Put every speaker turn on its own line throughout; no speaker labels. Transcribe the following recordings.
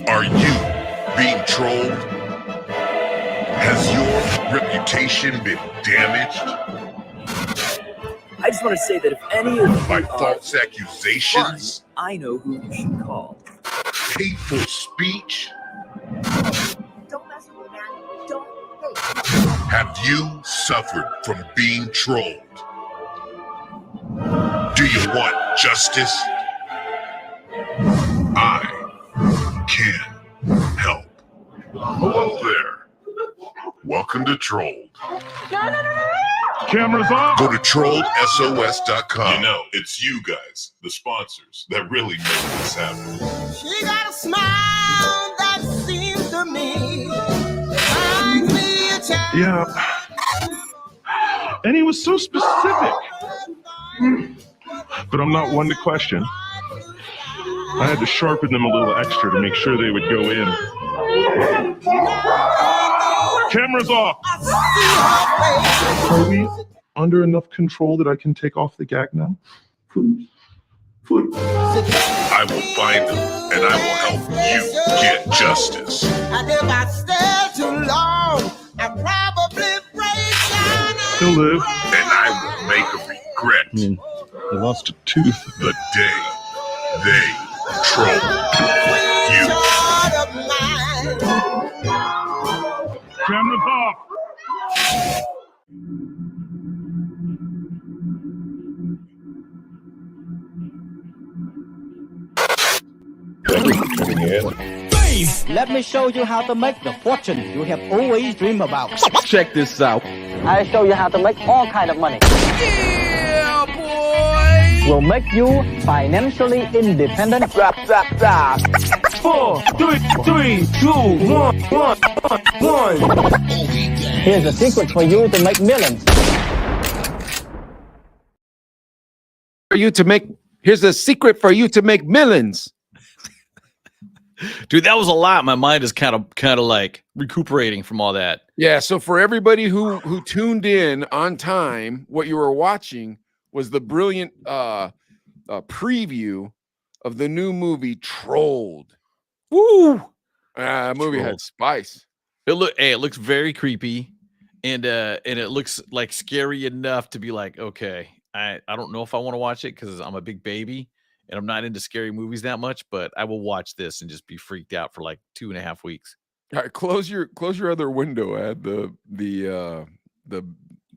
Are you being trolled? Has your reputation been damaged?
I just want to say that if any of you
by false accusations,
I know who you should call.
hateful speech?
Don't mess with me, man. Don't hate.
Have you suffered from being trolled? Do you want justice? I can help. Hello there. Welcome to Trolled.
Cameras off.
Go to trolledsos.com. You know, it's you guys, the sponsors, that really make this happen.
She got a smile that seems to me reminds me of child.
Yeah. And he was so specific. But I'm not one to question. I had to sharpen them a little extra to make sure they would go in. Cameras off. Are we under enough control that I can take off the gag now? Please.
I will find them, and I will help you get justice.
And if I stay too long, I probably break down.
He'll live.
And I will make a regret.
He lost a tooth.
The day they troll you.
Cameras off.
Let me show you how to make the fortune you have always dreamed about.
Check this out.
I'll show you how to make all kind of money.
Yeah, boy!
Will make you financially independent.
4, 3, 2, 1.
Here's a secret for you to make millions.
Here's a secret for you to make millions.
Dude, that was a lot. My mind is kind of like recuperating from all that.
Yeah. So for everybody who tuned in on time, what you were watching was the brilliant preview of the new movie Trolled.
Woo!
Movie had spice.
It looks very creepy, and it looks like scary enough to be like, okay, I don't know if I want to watch it because I'm a big baby. And I'm not into scary movies that much, but I will watch this and just be freaked out for like 2.5 weeks.
All right, close your other window. Add the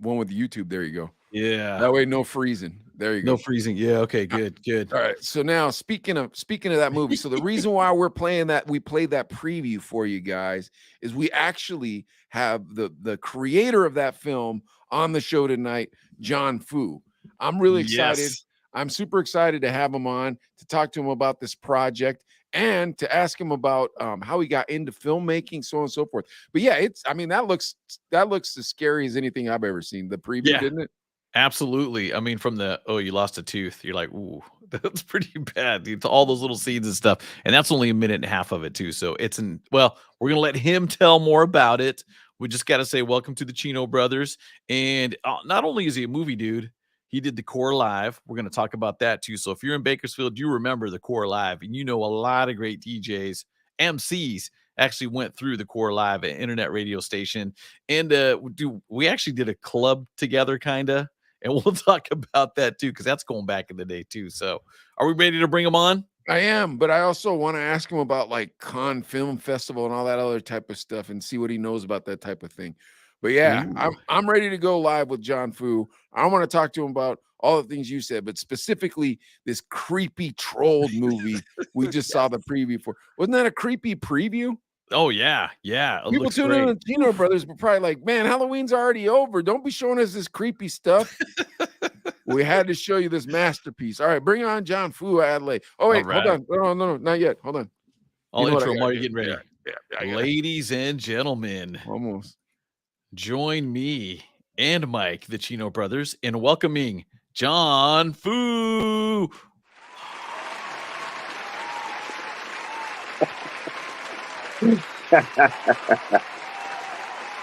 one with YouTube. There you go.
Yeah.
That way, no freezing. There you go.
No freezing. Yeah. Okay. Good.
All right. So now, speaking of that movie, so the reason why we played that preview for you guys is we actually have the creator of that film on the show tonight, John Fu. I'm really excited.
Yes.
I'm super excited to have him on to talk to him about this project and to ask him about how he got into filmmaking, so on and so forth. But yeah, that looks as scary as anything I've ever seen. The preview, didn't it?
Absolutely. I mean, from the you lost a tooth, you're like, ooh, that's pretty bad. It's all those little scenes and stuff, and that's only 1.5 minutes of it too. So we're gonna let him tell more about it. We just got to say welcome to the Chino brothers, and not only is he a movie dude. He did the Core Live. We're going to talk about that too. So if you're in Bakersfield, you remember the Core Live, and you know a lot of great DJs, MCs actually went through the Core Live, an internet radio station. And we actually did a club together, kind of, and we'll talk about that too, because that's going back in the day too. So are we ready to bring him on?
I am, but I also want to ask him about like Cannes Film Festival and all that other type of stuff and see what he knows about that type of thing. But yeah, I'm ready to go live with John Fu. I want to talk to him about all the things you said, but specifically this creepy Trolled movie we just saw the preview for. Wasn't that a creepy preview?
Oh yeah.
People tuning in on Chino Brothers were probably like, man, Halloween's already over. Don't be showing us this creepy stuff. We had to show you this masterpiece. All right, bring on John Fu Adelaide. Oh wait, hold on. No, not yet. Hold on.
I'll intro while you're getting ready.
Yeah,
ladies and gentlemen.
Almost.
Join me and Mike, the Chino brothers, in welcoming John Fu.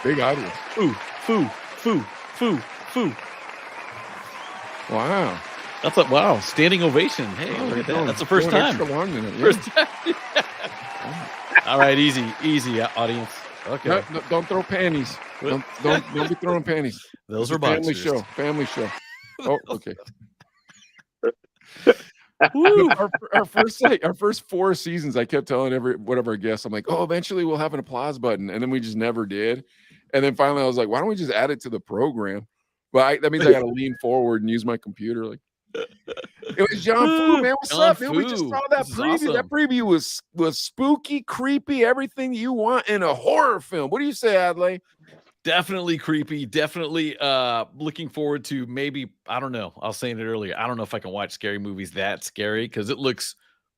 Big audience.
Fu.
Wow.
That's like, wow, standing ovation. Hey,
Oh,
look at
going-
that. That's the first
going
time.
extra long minute, yeah.
First time. All right, easy, audience. Okay.
No, don't throw panties. Don't be throwing panties.
Those
It's
are
a family
boxers.
show. Family show. Oh, okay.
Woo.
Our first 4 seasons, I kept telling one of our guests, I'm like, oh, eventually we'll have an applause button, and then we just never did. And then finally, I was like, why don't we just add it to the program? But that means I got to lean forward and use my computer. Like, it was John Fu, man. What's
John
up, man? We just
Fu.
saw that
This is
preview.
awesome.
That preview was spooky, creepy, everything you want in a horror film. What do you say, Adley?
Definitely creepy. Definitely looking forward to maybe, I don't know. I was saying it earlier. I don't know if I can watch scary movies that scary because it looks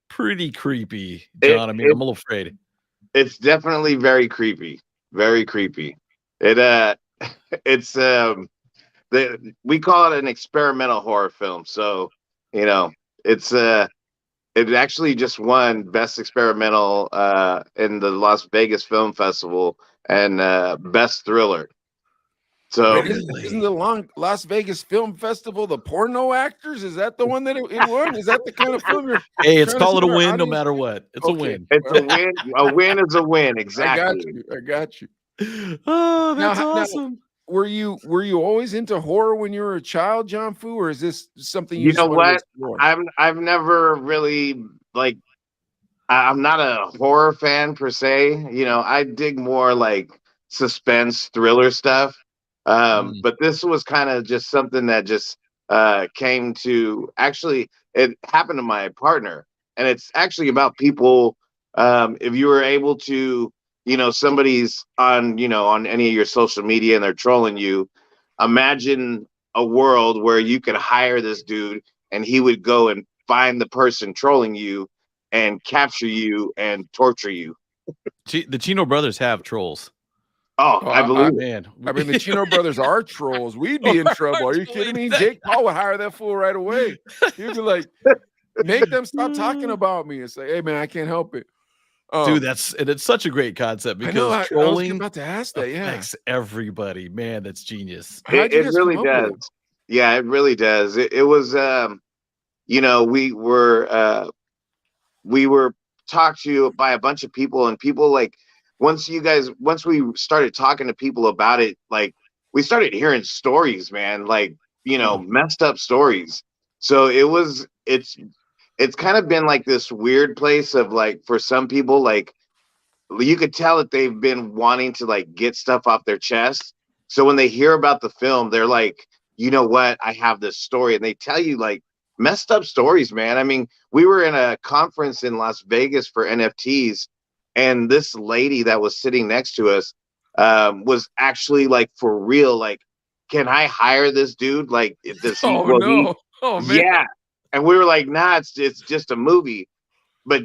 pretty creepy, John. I'm a little afraid.
It's definitely very creepy. Very creepy. It's we call it an experimental horror film. So, it's it actually just won Best Experimental in the Las Vegas Film Festival and Best Thriller. So
Isn't the Las Vegas Film Festival the porno actors? Is that the one that it won? Is that the kind of film you're?
Hey, it's
trying to
call it a
see our
win no
audience?
matter what. It's a win.
It's a win. A win is a win. Exactly.
I got you.
Oh, that's
Now,
awesome.
Were you always into horror when you were a child, John Fu, or is this something
You
just
know
wanted to
what?
explore?
I've never really I'm not a horror fan per se. I dig more like suspense thriller stuff. But this was kind of just something that just came to actually it happened to my partner, and it's actually about people. If you were able to, somebody's on any of your social media and they're trolling you, imagine a world where you could hire this dude and he would go and find the person trolling you and capture you and torture you.
The Chino brothers have trolls.
Oh, I believe it.
Man.
I mean, the Chino brothers are trolls. We'd be in trouble. Are you kidding me? Jake Paul would hire that fool right away. He'd be like, make them stop talking about me and say, hey, man, I can't help it.
Dude, it's such a great concept because
I was
trolling
about to ask that. Yeah,
affects everybody. Man, that's genius.
It really does. Yeah, it really does. It was, we were talked to by a bunch of people, and people once we started talking to people about it, we started hearing stories, man, messed up stories. So it's kind of been like this weird place of for some people, you could tell that they've been wanting to get stuff off their chest. So when they hear about the film, they're like, you know what? I have this story. And they tell you messed up stories, man. I mean, we were in a conference in Las Vegas for NFTs, and this lady that was sitting next to us was actually for real. Can I hire this dude? Does he?
Oh, man.
Yeah. And we were like, nah, it's just a movie. But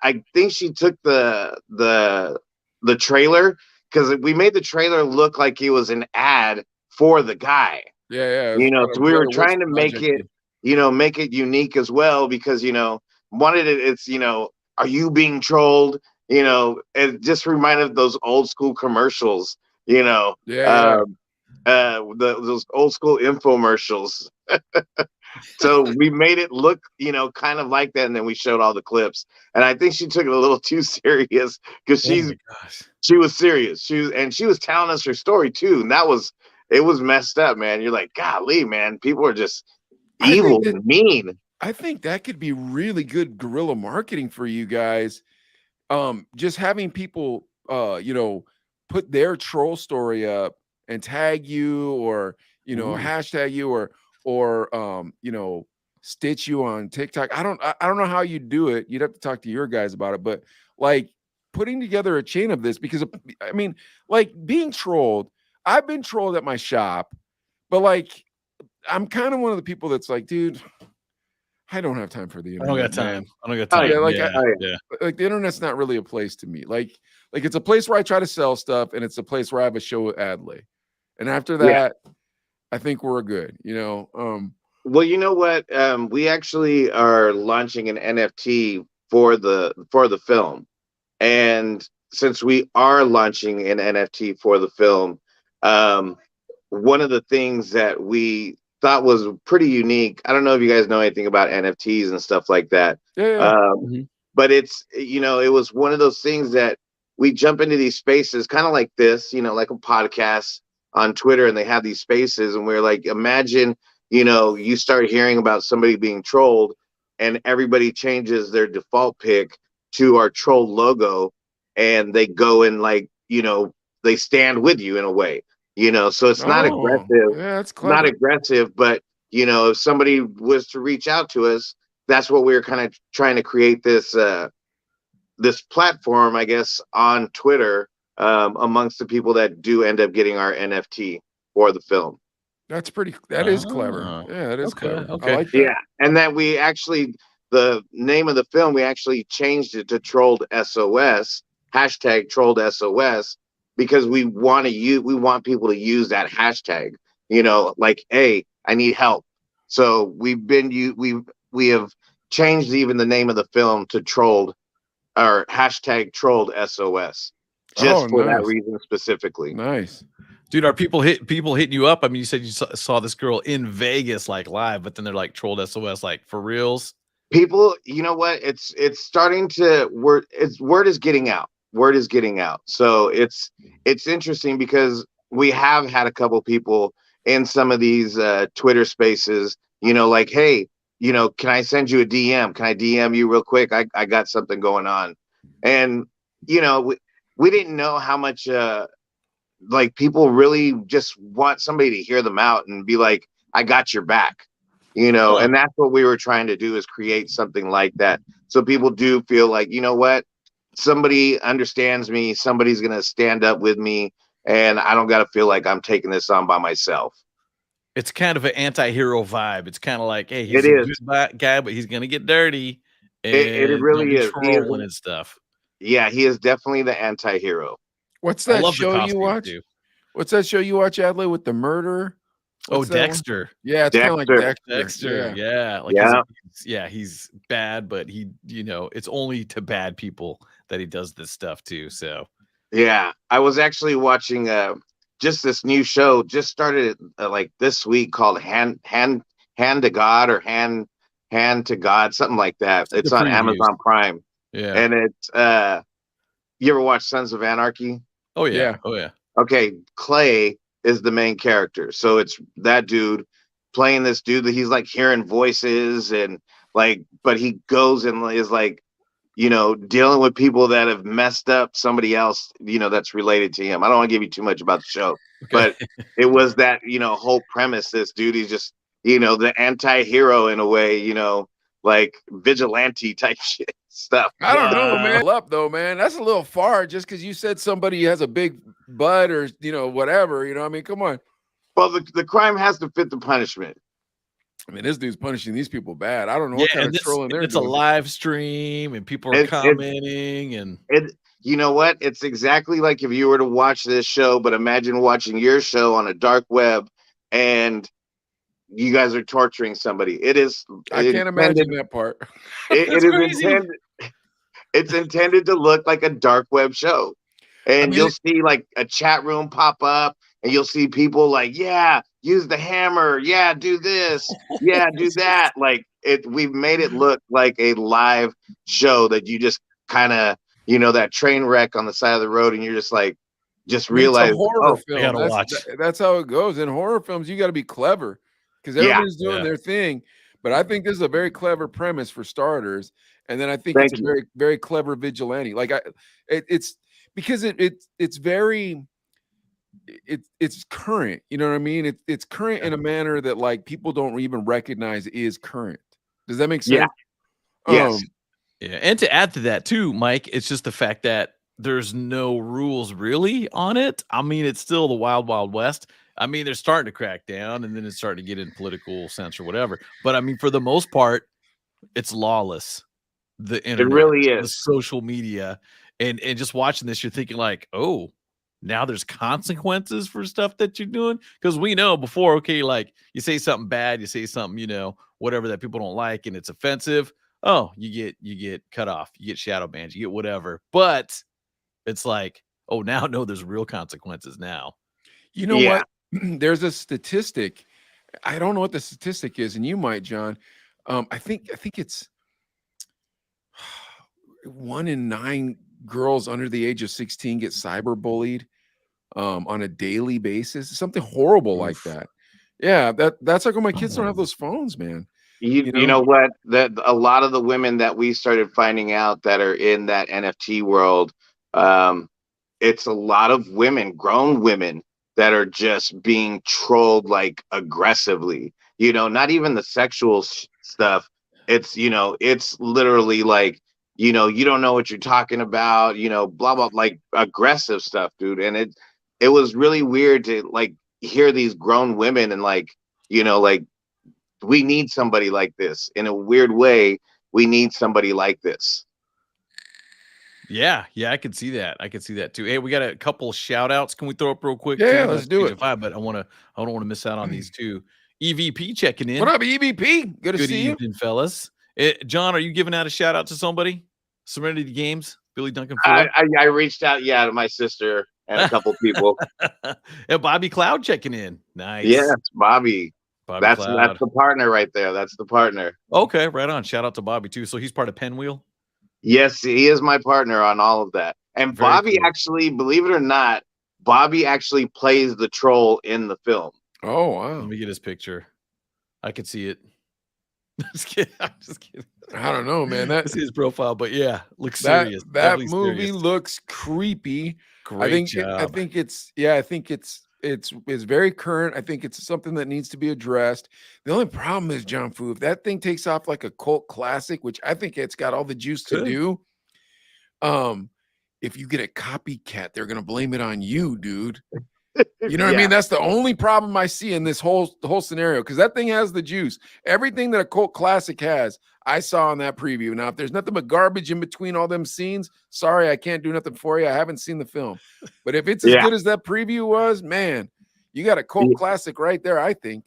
I think she took the trailer, because we made the trailer look like it was an ad for the guy.
Yeah.
So we were trying to make it, make it unique as well, because, wanted it. It's, are you being trolled? It just reminded of those old school commercials,
Yeah.
Those old school infomercials. So we made it look, kind of like that, and then we showed all the clips. And I think she took it a little too serious, because she was serious. She was telling us her story too, and it was messed up, man. You're like, golly, man, people are just evil and mean.
I think that could be really good guerrilla marketing for you guys. Just having people, put their troll story up and tag you, or hashtag you, or stitch you on TikTok. I don't know how you do it. You'd have to talk to your guys about it, but putting together a chain of this, because I mean, being trolled, I've been trolled at my shop, but I'm kind of one of the people that's like, dude, I don't have time for the internet.
I don't got time.
Man.
I don't got time.
The internet's not really a place to me. Like it's a place where I try to sell stuff, and it's a place where I have a show with Adley. And after that, I think we're good,
Well, you know what? We actually are launching an NFT for the film. And since we are launching an NFT for the film, one of the things that we thought was pretty unique. I don't know if you guys know anything about NFTs and stuff like that.
Yeah.
But it's, you know, it was one of those things that we jump into these spaces kind of like this, you know, like a podcast on Twitter, and they have these spaces, and we're like, imagine, you know, you start hearing about somebody being trolled and everybody changes their default pic to our troll logo, and they go and, like, you know, they stand with you in a way, you know, so it's not aggressive.
Yeah, that's clever.
Not aggressive, but, you know, if somebody was to reach out to us, that's what we were kind of trying to create, this this platform, I guess, on Twitter, amongst the people that do end up getting our NFT for the film.
That is clever. Yeah, that is clever.
Okay.
I like that.
Yeah, and then we actually, the name of the film, we actually changed it to Trolled SOS, hashtag Trolled SOS, because we want people to use that hashtag, you know, like, hey, I need help. So we have changed even the name of the film to Trolled, or hashtag Trolled SOS, just for that reason specifically.
Nice.
Dude, are people hitting you up? I mean, you said you saw this girl in Vegas, like, live, but then they're like, Trolled SOS, like, for reals?
People, you know what? It's starting to word is getting out. Word is getting out. So it's interesting because we have had a couple people in some of these Twitter spaces, you know, like, hey, you know, can I send you a DM? Can I DM you real quick? I got something going on. And, you know, we didn't know how much like, people really just want somebody to hear them out and be like, I got your back, you know. And that's what we were trying to do, is create something like that, so people do feel like, you know what, somebody understands me, somebody's gonna stand up with me, and I don't gotta feel like I'm taking this on by myself.
It's kind of an anti-hero vibe. It's kind of like, hey, he's a good guy, but he's gonna get dirty. And
it really is.
Trolling and stuff.
Yeah, he is definitely the anti-hero.
What's that show you watch? Too. What's that show you watch, Adley, with the murder?
Dexter.
Yeah, it's kind of like Dexter.
Dexter. Yeah. Like, he's bad, but he, you know, it's only to bad people that he does this stuff too. So
yeah, I was actually watching just this new show, just started like this week, called Hand to God, or Hand to God, something like that. It's on Amazon Prime.
Yeah.
And it's you ever watch Sons of Anarchy?
Oh yeah. Oh yeah.
Okay, Clay is the main character. So it's that dude playing this dude that he's like hearing voices, and like, but he goes and is like, you know, dealing with people that have messed up somebody else, you know, that's related to him. I don't want to give you too much about the show, but it was that, you know, whole premise. This dude, he's just, you know, the anti-hero in a way, you know, like vigilante type shit stuff.
I don't know, man. Up though, man. That's a little far, just because you said somebody has a big butt, or, you know, whatever. You know, I mean, come on.
Well, the crime has to fit the punishment.
I mean, this dude's punishing these people bad. I don't know what kind of trolling they're doing.
It's a live stream, and people are commenting, and
you know what? It's exactly like if you were to watch this show, but imagine watching your show on a dark web, and you guys are torturing somebody. It is.
I can't imagine that part.
It is intended. It's intended to look like a dark web show, and you'll see like a chat room pop up, and you'll see people like, yeah, use the hammer, yeah, do this, yeah, do that. Like, we've made it look like a live show that you just kind of, you know, that train wreck on the side of the road, and you're just like, realize,
film. That's how it goes in horror films. You got to be clever, because everybody's doing their thing. But I think this is a very clever premise for starters, and then I think it's a very, very clever vigilante. Like, it's because it's very, it's current. You know what I mean? It's current in a manner that, like, people don't even recognize is current. Does that make sense?
Yeah. Yes.
Yeah, and to add to that too, Mike, it's just the fact that there's no rules really on it. I mean, it's still the wild, wild west. I mean, they're starting to crack down, and then it's starting to get in political sense or whatever. But I mean, for the most part, it's lawless. The internet,
it really is.
The social media, and just watching this, you're thinking like, oh, now there's consequences for stuff that you're doing, because we know before, okay, like you say something bad, you say something, you know, whatever that people don't like, and it's offensive. Oh, you get cut off, you get shadow banned, you get whatever. But it's like, oh, now no, there's real consequences now.
You know what? There's a statistic I don't know what the statistic is, and you might, John. I think it's 1 in 9 girls under the age of 16 get cyberbullied on a daily basis. Something horrible like that. Yeah, that's how come my kids don't have those phones, man.
You know what? That a lot of the women that we started finding out that are in that NFT world, it's a lot of women, grown women, that are just being trolled like aggressively. Not even the sexual stuff. It's literally like, you don't know what you're talking about, blah blah, like aggressive stuff, dude. And it was really weird to like hear these grown women and like, like, we need somebody like this. In a weird way, we need somebody like this.
Yeah, I could see that. I could see that too. Hey, we got a couple shout outs. Can we throw up real quick?
Yeah, let's do it.
But I don't want to miss out on these two. EVP checking in.
What up, EVP? Good to see
evening, fellas. John, are you giving out a shout out to somebody? Serenity Games, Billy Duncan.
I reached out, to my sister and a couple people.
And Bobby Cloud checking in. Nice.
Yes, Bobby. That's
Cloud.
the partner right there. That's the partner.
Okay, right on. Shout out to Bobby too. So he's part of Pinwheel.
Yes, he is my partner on all of that. And
Very
Bobby
cool.
actually, believe it or not, Bobby actually plays the troll in the film.
Oh, wow.
Let me get his picture. I could see it. I'm just kidding.
I don't know, man.
That's his profile, but yeah, looks serious.
That
Definitely
movie
serious.
looks creepy.
Great job.
I think it's very current. I think it's something that needs to be addressed. The only problem is, John Fu, if that thing takes off like a cult classic, which I think it's got all the juice to do, if you get a copycat, they're gonna blame it on you, dude. You know what I mean? That's the only problem I see in this whole scenario, because that thing has the juice. Everything that a cult classic has, I saw in that preview. Now, if there's nothing but garbage in between all them scenes, sorry, I can't do nothing for you. I haven't seen the film. But if it's as good as that preview was, man, you got a cult classic right there, I think.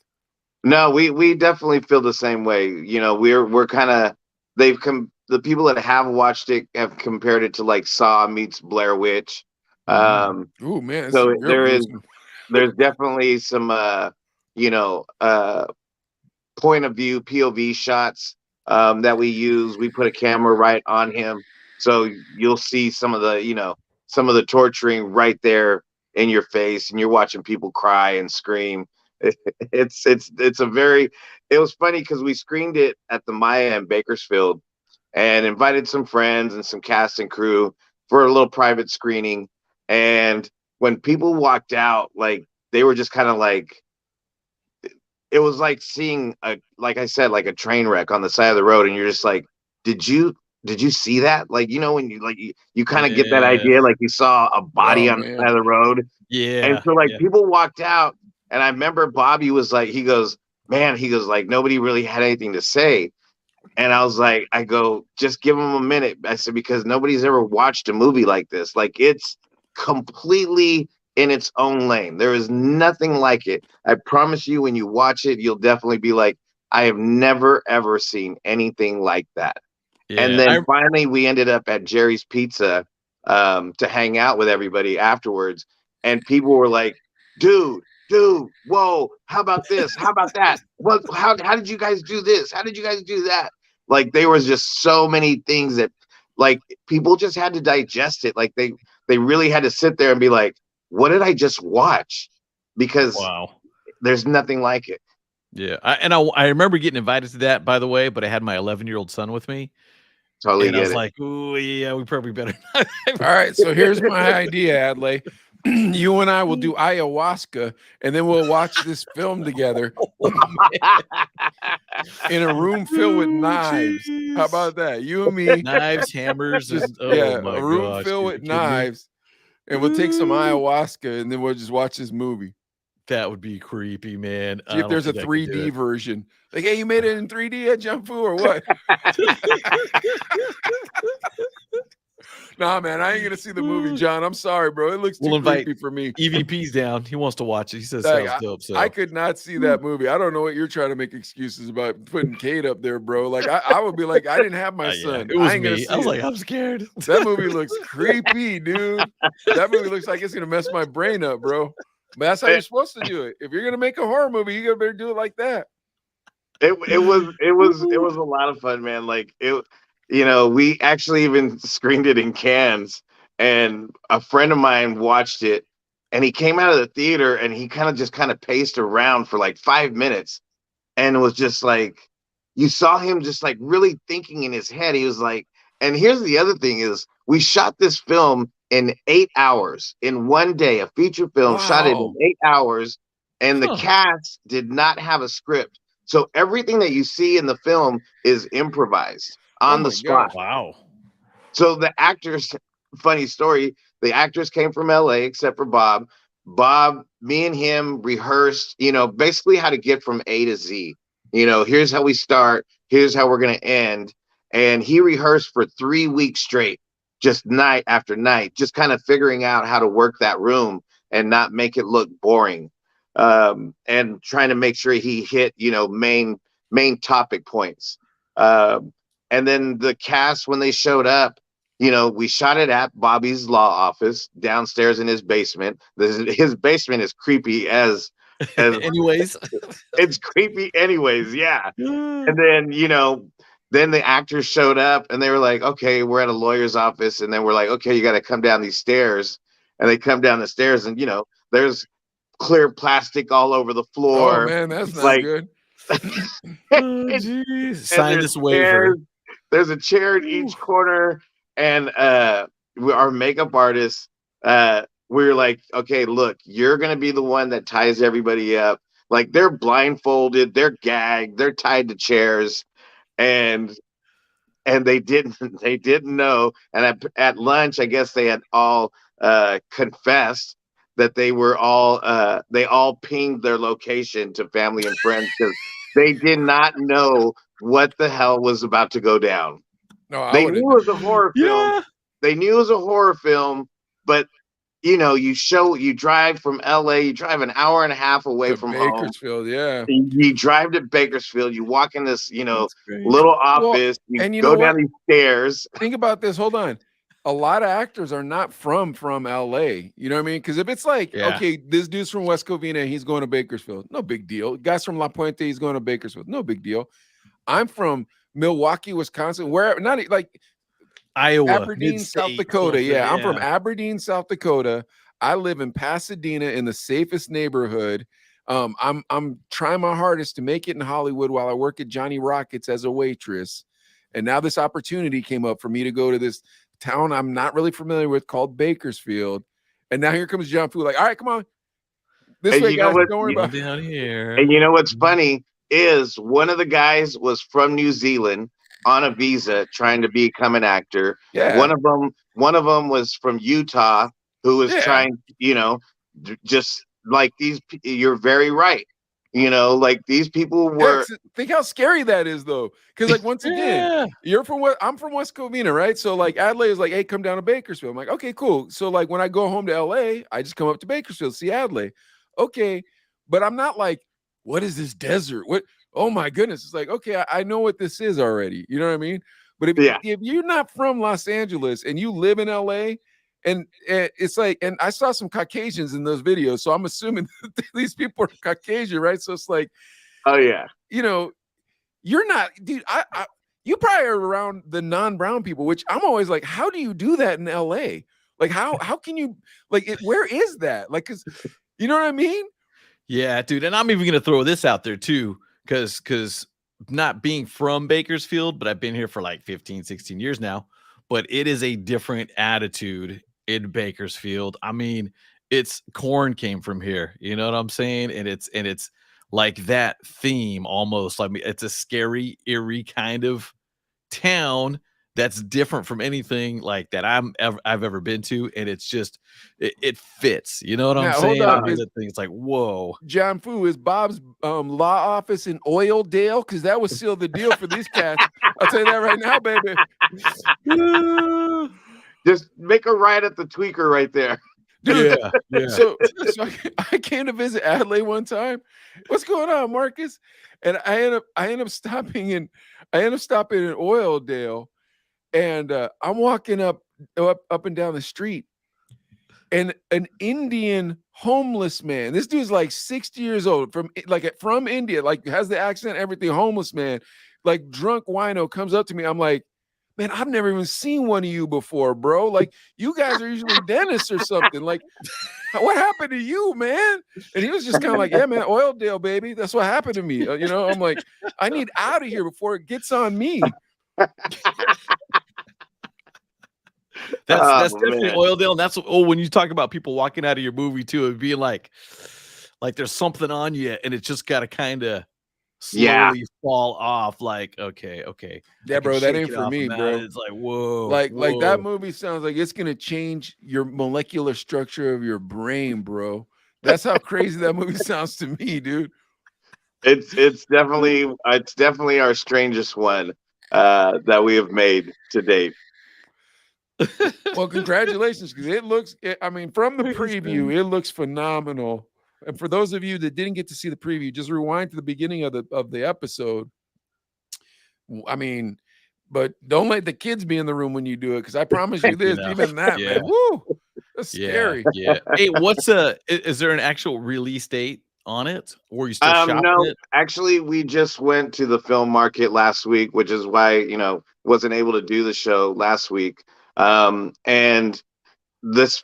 No, we definitely feel the same way. We're kind of, the people that have watched it have compared it to like Saw meets Blair Witch.
Oh man,
so there's definitely some point of view POV shots that we use. We put a camera right on him, so you'll see some of the torturing right there in your face, and you're watching people cry and scream. It was funny because we screened it at the Maya in Bakersfield and invited some friends and some cast and crew for a little private screening. And when people walked out, like, they were just kind of like, it was like seeing like I said, like a train wreck on the side of the road. And you're just like, did you see that? Like, when you kind of get that idea, like you saw a body on the side of the road.
Yeah.
And so like people walked out, and I remember Bobby was like, he goes, like, nobody really had anything to say. And I was like, just give them a minute. I said, because nobody's ever watched a movie like this. Like, it's completely in its own lane. There is nothing like it. I promise you, when you watch it, you'll definitely be like, I have never, ever seen anything like that. Yeah, and then finally we ended up at Jerry's Pizza to hang out with everybody afterwards. And people were like, dude, whoa, how about this? How about that? What? How did you guys do this? How did you guys do that? Like, there was just so many things that, like, people just had to digest it. Like, they really had to sit there and be like, what did I just watch? Because there's nothing like it.
Yeah. I remember getting invited to that, by the way, but I had my 11-year-old son with me.
Totally.
And I was like, ooh, yeah, we probably better not.
All right. So here's my idea, Adley. You and I will do ayahuasca, and then we'll watch this film together in a room filled with knives. How about that? You and me,
knives, hammers, and
a room filled with knives, and we'll take some ayahuasca, and then we'll just watch this movie.
That would be creepy, man.
See if there's a 3D version. Like, hey, you made it in 3D at Jump Fu or what? Nah, man, I ain't gonna see the movie, John. I'm sorry, bro. It looks too creepy for me.
EVP's down. He wants to watch it. He says sounds dope. So
I could not see that movie. I don't know what you're trying to make excuses about putting Kate up there, bro. Like, I would be like, I didn't have my son.
It was
I ain't
me.
gonna see
I was like, I'm scared.
That movie looks creepy, dude. That movie looks like it's gonna mess my brain up, bro. But that's how you're supposed to do it. If you're gonna make a horror movie, you better do it like that.
It was a lot of fun, man. Like it, we actually even screened it in Cannes, and a friend of mine watched it, and he came out of the theater and he kind of paced around for like 5 minutes, and was just like, you saw him just like really thinking in his head. He was like, and here's the other thing is, we shot this film in 8 hours in one day, a feature film shot it in 8 hours, and the cast did not have a script. So everything that you see in the film is improvised on the spot.
Wow.
So the actors, funny story, the actors came from LA except for Bob. Bob, me and him rehearsed, basically how to get from A to Z. Here's how we start, here's how we're going to end. And he rehearsed for 3 weeks straight, just night after night, just kind of figuring out how to work that room and not make it look boring. And trying to make sure he hit, main topic points. And then the cast, when they showed up, we shot it at Bobby's law office downstairs in his basement. His basement is creepy as
anyways.
It's creepy anyways. Yeah. And then, then the actors showed up and they were like, okay, we're at a lawyer's office. And then we're like, okay, you got to come down these stairs. And they come down the stairs and, there's clear plastic all over the floor.
Oh man, that's not good.
Sign this waiver.
There's a chair in each corner, and our makeup artist, we were like, okay, look, you're gonna be the one that ties everybody up. Like, they're blindfolded, they're gagged, they're tied to chairs, and they didn't know. And at lunch, I guess they had all confessed that they were they all pinged their location to family and friends because they did not know what the hell was about to go down.
No,
they knew it was a horror film.
Yeah.
They knew it was a horror film, but you drive from LA, you drive an hour and a half away from
Bakersfield,
home.
yeah.
You drive to Bakersfield, you walk in this, little office,
and
you go down these stairs.
Think about this, hold on. A lot of actors are not from LA. You know what I mean? Because if it's like, okay, this dude's from West Covina, he's going to Bakersfield, no big deal. Guy's from La Puente, he's going to Bakersfield, no big deal. I'm from Milwaukee, Wisconsin, where not like
Iowa,
Aberdeen, South Dakota. Yeah, I'm from Aberdeen, South Dakota. I live in Pasadena in the safest neighborhood. I'm trying my hardest to make it in Hollywood while I work at Johnny Rockets as a waitress. And now this opportunity came up for me to go to this town I'm not really familiar with called Bakersfield. And now here comes John Fu, like, all right, come on. This way, guys, don't worry about it.
Down here.
And you know what's funny is one of the guys was from New Zealand on a visa trying to become an actor.
Yeah.
One of them was from Utah who was trying, just like these. You're very right. Like these people were.
Think how scary that is, though. Because, like, once again, I'm from West Covina, right? So, like, Adelaide is like, hey, come down to Bakersfield. I'm like, okay, cool. So, like, when I go home to LA, I just come up to Bakersfield, see Adelaide. Okay, but I'm not like, what is this desert? What? Oh my goodness! It's like, okay, I know what this is already. You know what I mean? But if you're not from Los Angeles and you live in LA. And it's like, and I saw some Caucasians in those videos, so I'm assuming that these people are Caucasian, right? So it's like,
oh yeah,
you're not, dude. You probably are around the non-brown people, which I'm always like, how do you do that in LA? Like, how can you, like, where is that? Like, cause you know what I mean?
Yeah, dude. And I'm even gonna throw this out there too, because not being from Bakersfield, but I've been here for like 15, 16 years now. But it is a different attitude in Bakersfield. I mean, it's corn came from here. You know what I'm saying? And it's like that theme almost. Like, it's a scary, eerie kind of town that's different from anything like that I've ever been to. And it's just it fits. You know what I'm saying? It's like, whoa.
John Fu, is Bob's law office in Oildale? Because that would seal the deal for these cats. I'll tell you that right now, baby.
Just make a ride at the tweaker right there.
Dude, yeah. So I came to visit Adelaide one time. What's going on, Marcus? And I end up stopping in Oildale, and I'm walking up and down the street, and an Indian homeless man. This dude's like 60 years old from India, like has the accent, everything. Homeless man, like drunk wino, comes up to me. I'm like, man, I've never even seen one of you before, bro. Like, you guys are usually dentists or something. Like, what happened to you, man? And he was just kind of like, yeah, man, Oildale, baby. That's what happened to me. I'm like, I need out of here before it gets on me.
That's definitely Oildale. And that's when you talk about people walking out of your movie too, it'd be like there's something on you and it's just got to kind of slowly fall off. Like, okay.
Yeah, bro, that ain't for me, bro.
It's like, whoa.
Like that movie sounds like it's gonna change your molecular structure of your brain, bro. That's how crazy that movie sounds to me, dude.
It's definitely our strangest one that we have made to date.
Well, congratulations, because from the preview, it looks phenomenal. And for those of you that didn't get to see the preview, just rewind to the beginning of the episode. I mean, but don't let the kids be in the room when you do it, because I promise you this, even that, man, woo, that's scary.
Yeah. Hey, is there an actual release date on it, or you still shopping it?
Actually, we just went to the film market last week, which is why wasn't able to do the show last week. And there's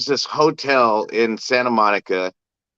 this hotel in Santa Monica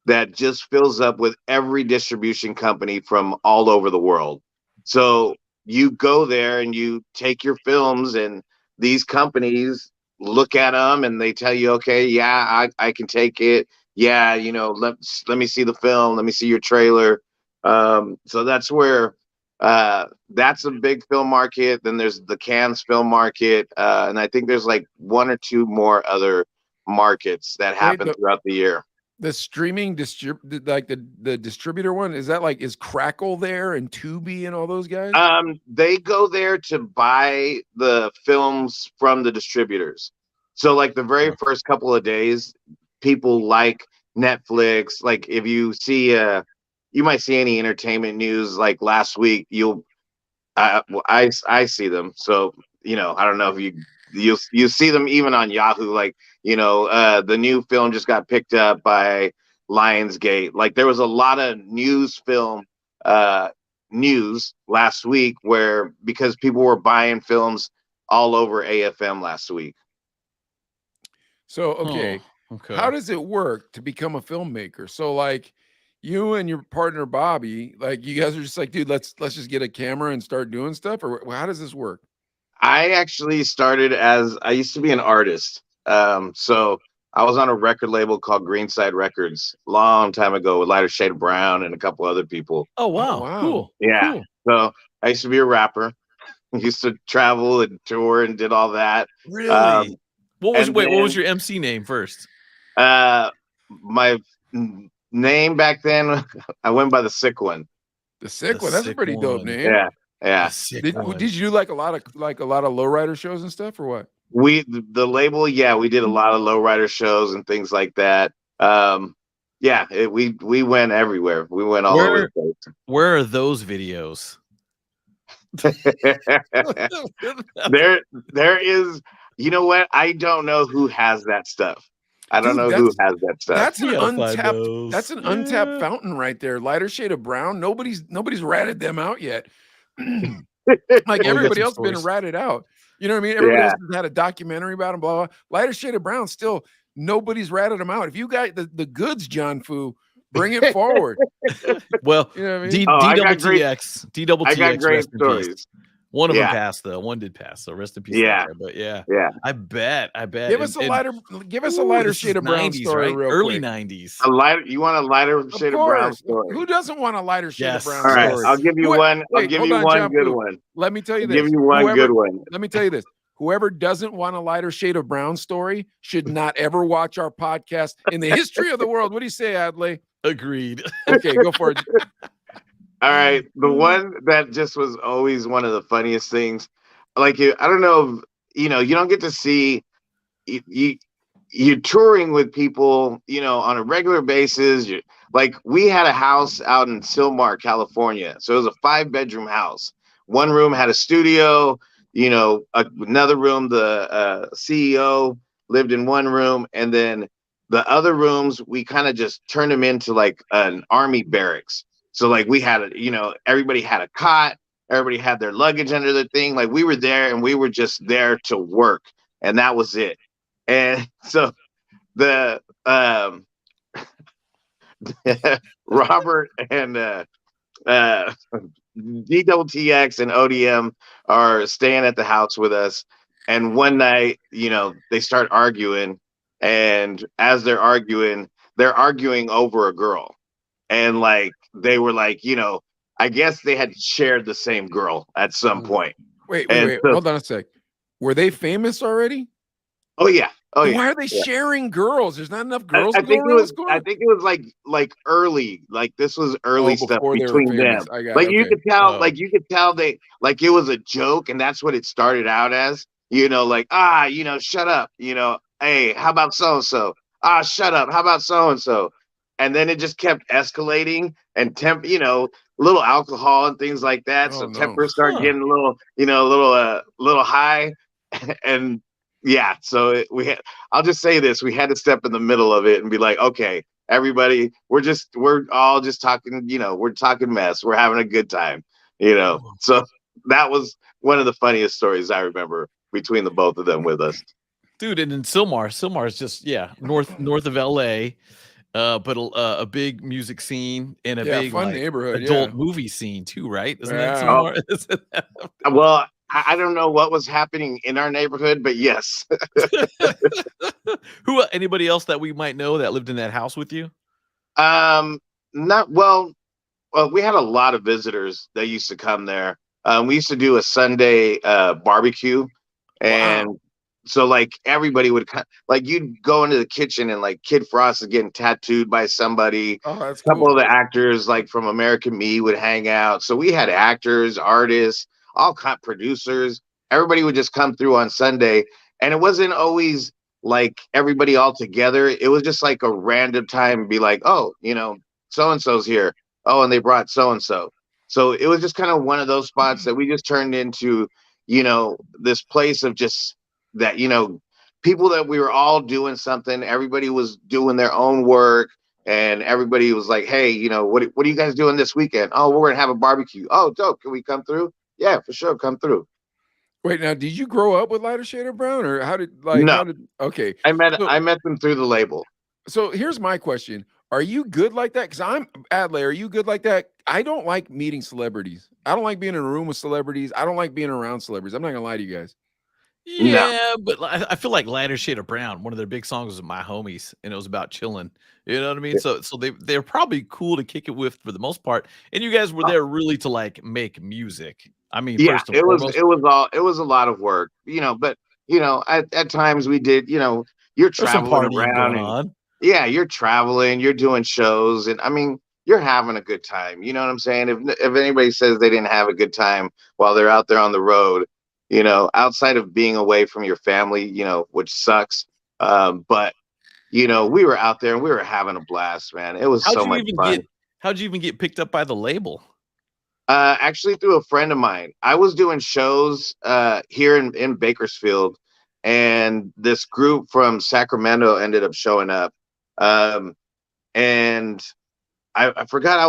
that just fills up with every distribution company from all over the world. So you go there and you take your films, and these companies look at them and they tell you, okay, yeah, I can take it. Yeah, let me see the film. Let me see your trailer. So that's where that's a big film market. Then there's the Cannes film market. And I think there's like one or two more other markets that happen throughout the year.
The streaming the distributor one, is that is Crackle there and Tubi and all those guys?
They go there to buy the films from the distributors. So like the very first couple of days, people like Netflix. Like if you see you might see any entertainment news like last week, I see them. So I don't know if you see them even on Yahoo, like the new film just got picked up by Lionsgate. Like there was a lot of news last week because people were buying films all over AFM last week.
So okay. How does it work to become a filmmaker? So like you and your partner Bobby, like you guys are just like, dude, let's just get a camera and start doing stuff, or how does this work?
I actually started I used to be an artist. So I was on a record label called Greenside Records a long time ago with Lighter Shade of Brown and a couple other people.
Oh, wow. Cool.
Yeah.
Cool.
So I used to be a rapper. I used to travel and tour and did all that.
Really? What was your MC name first?
My name back then, I went by the Sick One.
The Sick One. That's a pretty dope name.
Yeah.
Did you do like a lot of lowrider shows and stuff, or what?
The label, we did a lot of lowrider shows and things like that. We went everywhere. We went all over the place.
Where are those videos?
There is. You know what? I don't know who has that stuff. I don't know who has that stuff.
That's an untapped fountain right there. Lighter Shade of Brown. Nobody's ratted them out yet. Like everybody else has been ratted out. You know what I mean? Everybody else has had a documentary about them, blah, blah. Lighter Shade of Brown, still nobody's ratted them out. If you got the goods, John Fu, bring it forward.
Well,
you know what I
mean?
I
got
great stories.
One of them passed though. One did pass. So rest in peace.
Yeah.
But
yeah.
I bet.
Give us a lighter shade of brown
90s,
story,
right?
real
Early
quick.
90s.
You want a lighter shade of brown story?
Who doesn't want a lighter shade of brown
All
story?
right, I'll give you one. I'll give you one good one.
Let me tell you this.
Give you one good one.
Let me tell you this. Whoever doesn't want a lighter shade of brown story should not ever watch our podcast in the history of the world. What do you say, Adley?
Agreed.
Okay, go for it.
All right. The one that just was always one of the funniest things. Like, I don't know, you don't get to see you're touring with people, on a regular basis. Like, we had a house out in Silmar, California. So it was a 5-bedroom house. One room had a studio, another room, the CEO lived in one room, and then the other rooms we kind of just turned them into like an army barracks. So like we had everybody had a cot, everybody had their luggage under the thing. Like we were there and we were just there to work, and that was it. And so the Robert and DWTX and ODM are staying at the house with us. And one night, they start arguing. And as they're arguing over a girl. And like, they were like, I guess they had shared the same girl at some point.
Wait.
So,
Hold on a sec. Were they famous already?
Oh, yeah. Oh, yeah.
Why are they sharing girls? There's not enough girls.
I think it was like early, like this was early stuff between them. You could tell, they like it was a joke, and that's what it started out as. Like shut up. Hey, how about so and so? Shut up. How about so and so? And then it just kept escalating, and little alcohol and things like that. So tempers start getting a little high, and. Yeah, so I'll just say this: we had to step in the middle of it and be like, okay, everybody, we're all just talking, we're talking mess, we're having a good time, So that was one of the funniest stories I remember between the both of them with us.
Dude, and in Sylmar is just north of LA, but a big music scene and a big
fun neighborhood,
adult movie scene too, right? Isn't that Sylmar?
Well, I don't know what was happening in our neighborhood, but yes.
Anybody else that we might know that lived in that house with you?
Not well. We had a lot of visitors that used to come there. We used to do a Sunday barbecue, and so like everybody would like you'd go into the kitchen and like Kid Frost is getting tattooed by somebody.
Oh, that's
a couple of the actors like from American Me would hang out. So we had actors, artists, all kind of producers. Everybody would just come through on Sunday, and it wasn't always like everybody all together. It was just like a random time and be like, oh, so and so's here. Oh, and they brought so and so. So it was just kind of one of those spots that we just turned into, this place of just that, people that we were all doing something. Everybody was doing their own work, and everybody was like, hey, what are you guys doing this weekend? Oh, we're gonna have a barbecue. Oh, dope. Can we come through? Yeah, for sure. Come through.
Wait, now, did you grow up with Lighter Shade of Brown, or okay.
I met them through the label.
So here's my question. Are you good like that? Because I'm Adley. Are you good like that? I don't like meeting celebrities. I don't like being in a room with celebrities. I don't like being around celebrities. I'm not gonna lie to you guys.
Yeah, but I feel like Lighter Shade of Brown, one of their big songs was My Homies, and it was about chilling. You know what I mean?
Yeah.
So they're probably cool to kick it with for the most part. And you guys were there really to like make music. I mean,
Yeah,
first and
it
foremost.
was a lot of work, but at times we did, you're
There's some
traveling
partying
around
going
and
on.
yeah, you're traveling, you're doing shows, and I mean, you're having a good time. You know what I'm saying? If anybody says they didn't have a good time while they're out there on the road, outside of being away from your family, which sucks. But we were out there and we were having a blast, man. It was so much fun.
How'd you even get picked up by the label?
Actually, through a friend of mine. I was doing shows here in Bakersfield, and this group from Sacramento ended up showing up. And I forgot I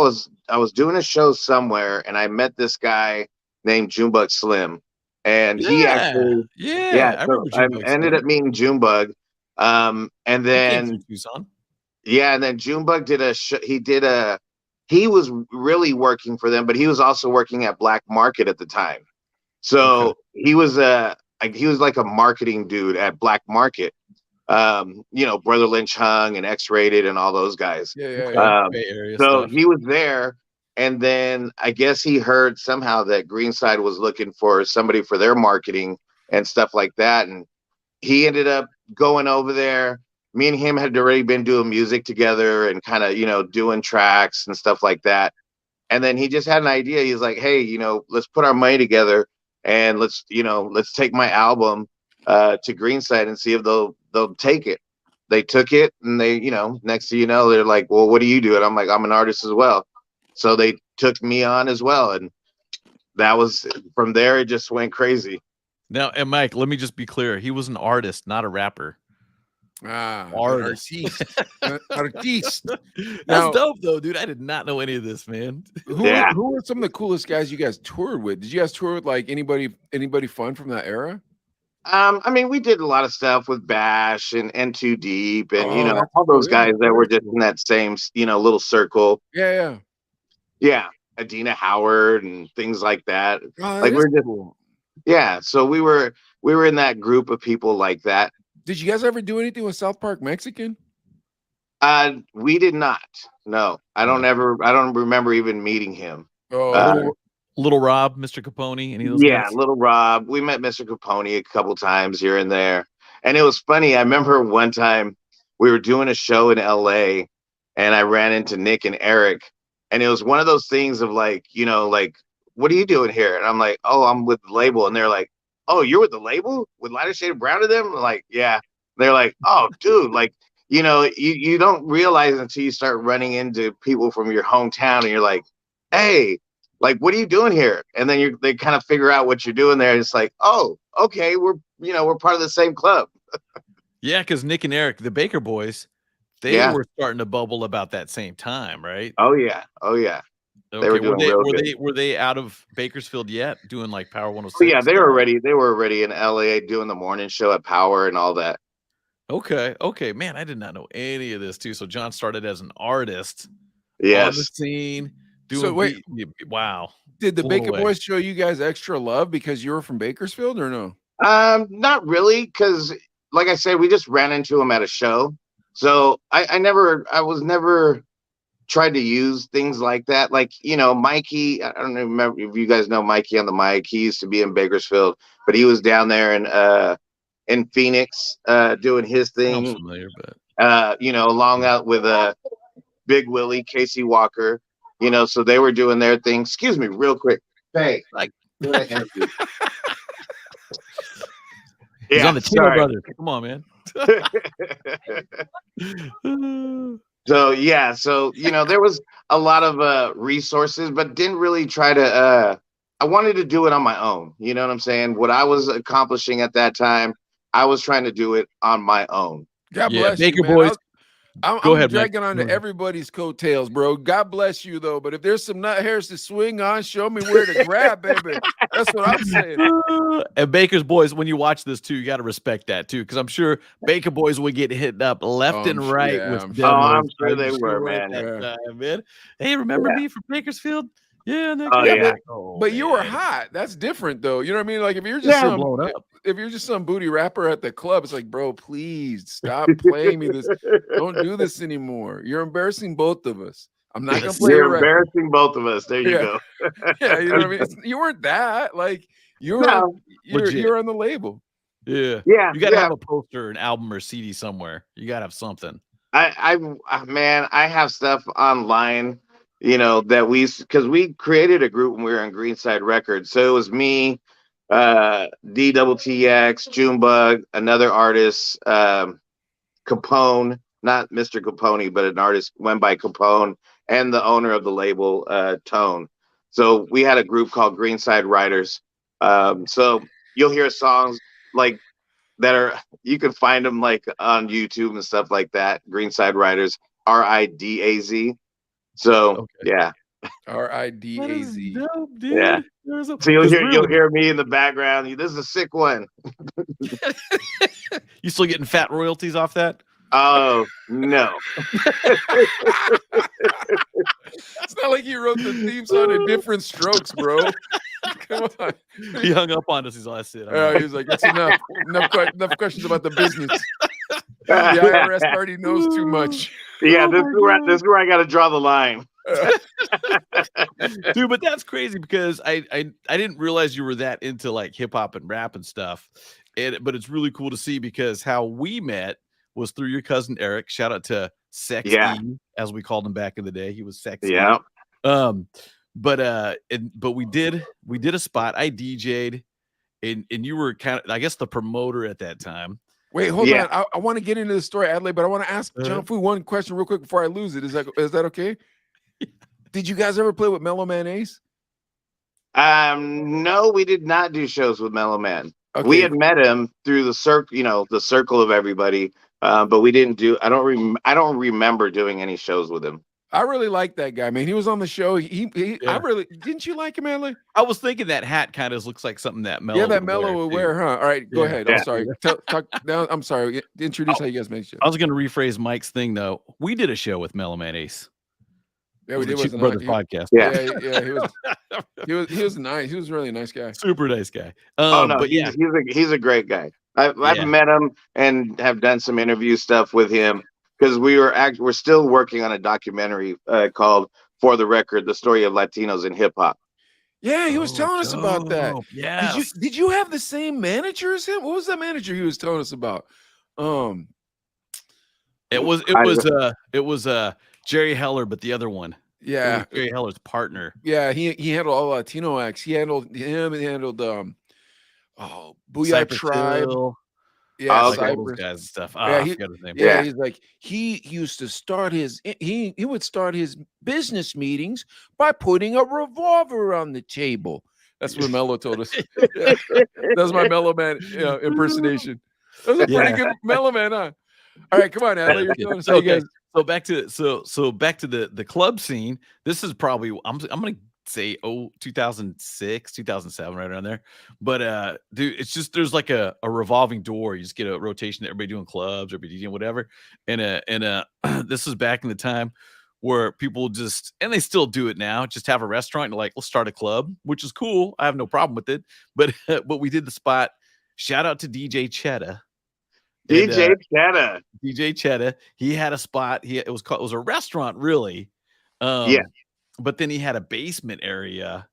was doing a show somewhere, and I met this guy named Junebug Slim, and he actually I ended up meeting Junebug, and then
Tucson.
Yeah, and then Junebug did he was really working for them, but he was also working at Black Market at the time. So he was like a marketing dude at Black Market. Brother Lynch Hung and X-Rated and all those guys.
Yeah.
So he was there, and then I guess he heard somehow that Greenside was looking for somebody for their marketing and stuff like that, and he ended up going over there. Me and him had already been doing music together and kind of, doing tracks and stuff like that. And then he just had an idea. He's like, hey, let's put our money together and let's take my album to Greenside and see if they'll take it. They took it, and they, next thing you know, they're like, well, what do you do? And I'm like, I'm an artist as well. So they took me on as well. And that was from there. It just went crazy.
Now, and Mike, let me just be clear. He was an artist, not a rapper.
Ah,
Artist.
Artiste.
That's
Now,
dope though, dude. I did not know any of this, man.
Yeah.
who are some of the coolest guys you guys toured with? Did you guys tour with like anybody fun from that era?
I mean, we did a lot of stuff with Bash and Too Deep, and
Oh, that's
all
cool.
those
Yeah,
guys that were
very
just
cool.
in that same, little circle.
Yeah.
Yeah, Adina Howard and things like that.
Oh,
Like
that
we're
is
just
cool.
yeah. So we were in that group of people like that.
Did you guys ever do anything with South Park Mexican?
We did not. No, I don't remember even meeting him.
Oh,
Little Rob, Mr. Capone, any of those
Yeah,
guys?
Little Rob. We met Mr. Capone a couple times here and there. And it was funny. I remember one time we were doing a show in LA and I ran into Nick and Eric. And it was one of those things of like, what are you doing here? And I'm like, oh, I'm with the label. And they're like, oh, you're with the label? With Lighter Shade of Brown to them? I'm like, yeah. They're like, oh, dude, like, you don't realize until you start running into people from your hometown and you're like, hey, like, what are you doing here? And then they kind of figure out what you're doing there. It's like, oh, okay, we're part of the same club.
Yeah, because Nick and Eric, the Baker boys, they
Yeah.
were starting to bubble about that same time, right?
Oh yeah.
Okay,
were doing real good.
were they out of Bakersfield yet, doing like Power 106?
Oh, yeah, they were already in LA doing the morning show at Power and all that.
Okay, man, I did not know any of this too. So John started as an artist on the
Yes.
scene. Doing
So wait,
wow.
did the
Blown
Baker
away.
Boys show you guys extra love because you were from Bakersfield or no?
Not really, because like I said, we just ran into him at a show. So I was never tried to use things like that. Like, Mikey, I don't remember if you guys know Mikey on the mic. He used to be in Bakersfield, but he was down there in Phoenix doing his
Sounds
thing.
familiar, but
Along out with Big Willie, Casey Walker, so they were doing their thing. Excuse me, real quick. Hey,
like
go ahead.
he's
Yeah,
on the Chino
sorry.
brothers. Come on, man.
So there was a lot of resources, but didn't really try to I wanted to do it on my own. You know what I'm saying? What I was accomplishing at that time, I was trying to do it on my own.
God
Yeah,
bless
Baker
you, man.
Boys.
I'm
Go ahead, Mike.
dragging on
Go
to
ahead.
everybody's coattails, bro. God bless you, though. But if there's some nut hairs to swing on, show me where to grab, baby. That's what I'm saying.
And Baker's boys, when you watch this too, you got to respect that too, because I'm sure Baker boys would get hit up left
Oh,
and
I'm
right
sure-
with
I'm
demos.
I'm sure
I'm
they were,
at
man.
that time, man. Hey, remember me from Bakersfield? Yeah, Nick.
Oh, yeah.
But you were
man.
hot. That's different, though. You know what I mean? Like if you're just
Yeah,
some
blown up.
if you're just some booty rapper at the club, it's like, bro, please stop playing me this. Don't do this anymore. You're embarrassing both of us. I'm not gonna play
You're
your record.
embarrassing both of us. There you
Yeah.
go.
Yeah, you know what I mean. You weren't that. Like you're
No.
Legit.
you're on the label.
Yeah.
Yeah,
You got to
yeah.
have a poster, an album, or CD somewhere. You got to have something.
Man, I have stuff online, that because we created a group when we were on Greenside Records. So it was me, DTTX, Junebug, another artist, Capone, not Mr. Capone, but an artist went by Capone, and the owner of the label, Tone. So we had a group called Greenside Writers. So you'll hear songs like you can find them like on YouTube and stuff like that. Greenside Writers, RIDAZ. So yeah,
RIDAZ.
Dope, dude.
Yeah.
So
so you'll hear me in the background. This is a sick one.
You still getting fat royalties off that?
Oh no.
It's not like you wrote the theme song in different strokes, bro. Come on.
He hung up on us. He's all, that's it.
He was like, it's enough. Enough questions about the business. The IRS already knows too much.
Yeah,
Oh
this is where I got to draw the line.
Dude, but that's crazy because I didn't realize you were that into like hip hop and rap and stuff. But it's really cool to see because how we met was through your cousin Eric. Shout out to Sexy,
Yeah.
as we called him back in the day. He was Sexy.
Yeah.
But we did a spot. I DJ'd, and you were kind of, I guess, the promoter at that time.
Wait, hold
Yeah.
on. I want to get into the story, Adelaide, but I want to ask John Fu one question real quick before I lose it. Is that okay? Did you guys ever play with Mellow Man Ace?
No, we did not do shows with Mellow Man. We had met him through the circle, the circle of everybody, but we didn't do. I don't remember doing any shows with him.
I really like that guy, man. He was on the show. I really didn't you like him, Adley?
I was thinking that hat kind of looks like something that Mello.
Yeah, that Mello would wear, huh? All right, go ahead. I'm
Yeah.
sorry. Talk now. I'm sorry. Introduce how you guys make shows.
I was going to rephrase Mike's thing though. We did a show with Mellow Man Ace.
Yeah, we did.
Chino Brothers podcast.
Yeah.
He was nice. He was a really nice guy.
Super nice guy.
But he's a great guy. I've met him and have done some interview stuff with him because we're still working on a documentary called "For the Record: The Story of Latinos in Hip Hop."
Yeah, he was telling us about that.
Yeah.
Did you have the same manager as him? What was that manager he was telling us about?
It was Jerry Heller, but the other one.
Yeah,
Jerry Heller's partner.
Yeah, he handled all Latino acts. He handled him. He handled Booyah
Cypress
Tribe.
Hill.
Yeah,
all those
Cypress.
guys and stuff.
Yeah,
I forgot his name.
Yeah, he's like he used to start he would start his business meetings by putting a revolver on the table. That's what Mello told us. That's my Mello Man impersonation. That was a pretty good Mello Man, huh? All right, come on, Adley. You're doing so
Okay.
you guys.
So back to the club scene. This is probably I'm gonna say 2006, 2007, right around there. But dude, it's just there's like a revolving door. You just get a rotation, everybody doing clubs, everybody doing whatever. And this is back in the time where people just, and they still do it now, just have a restaurant and like, let's start a club, which is cool. I have no problem with it. But we did the spot. Shout out to DJ Cheddar.
DJ Cheddar.
DJ Cheddar. He had a spot. It was a restaurant, really. But then he had a basement area.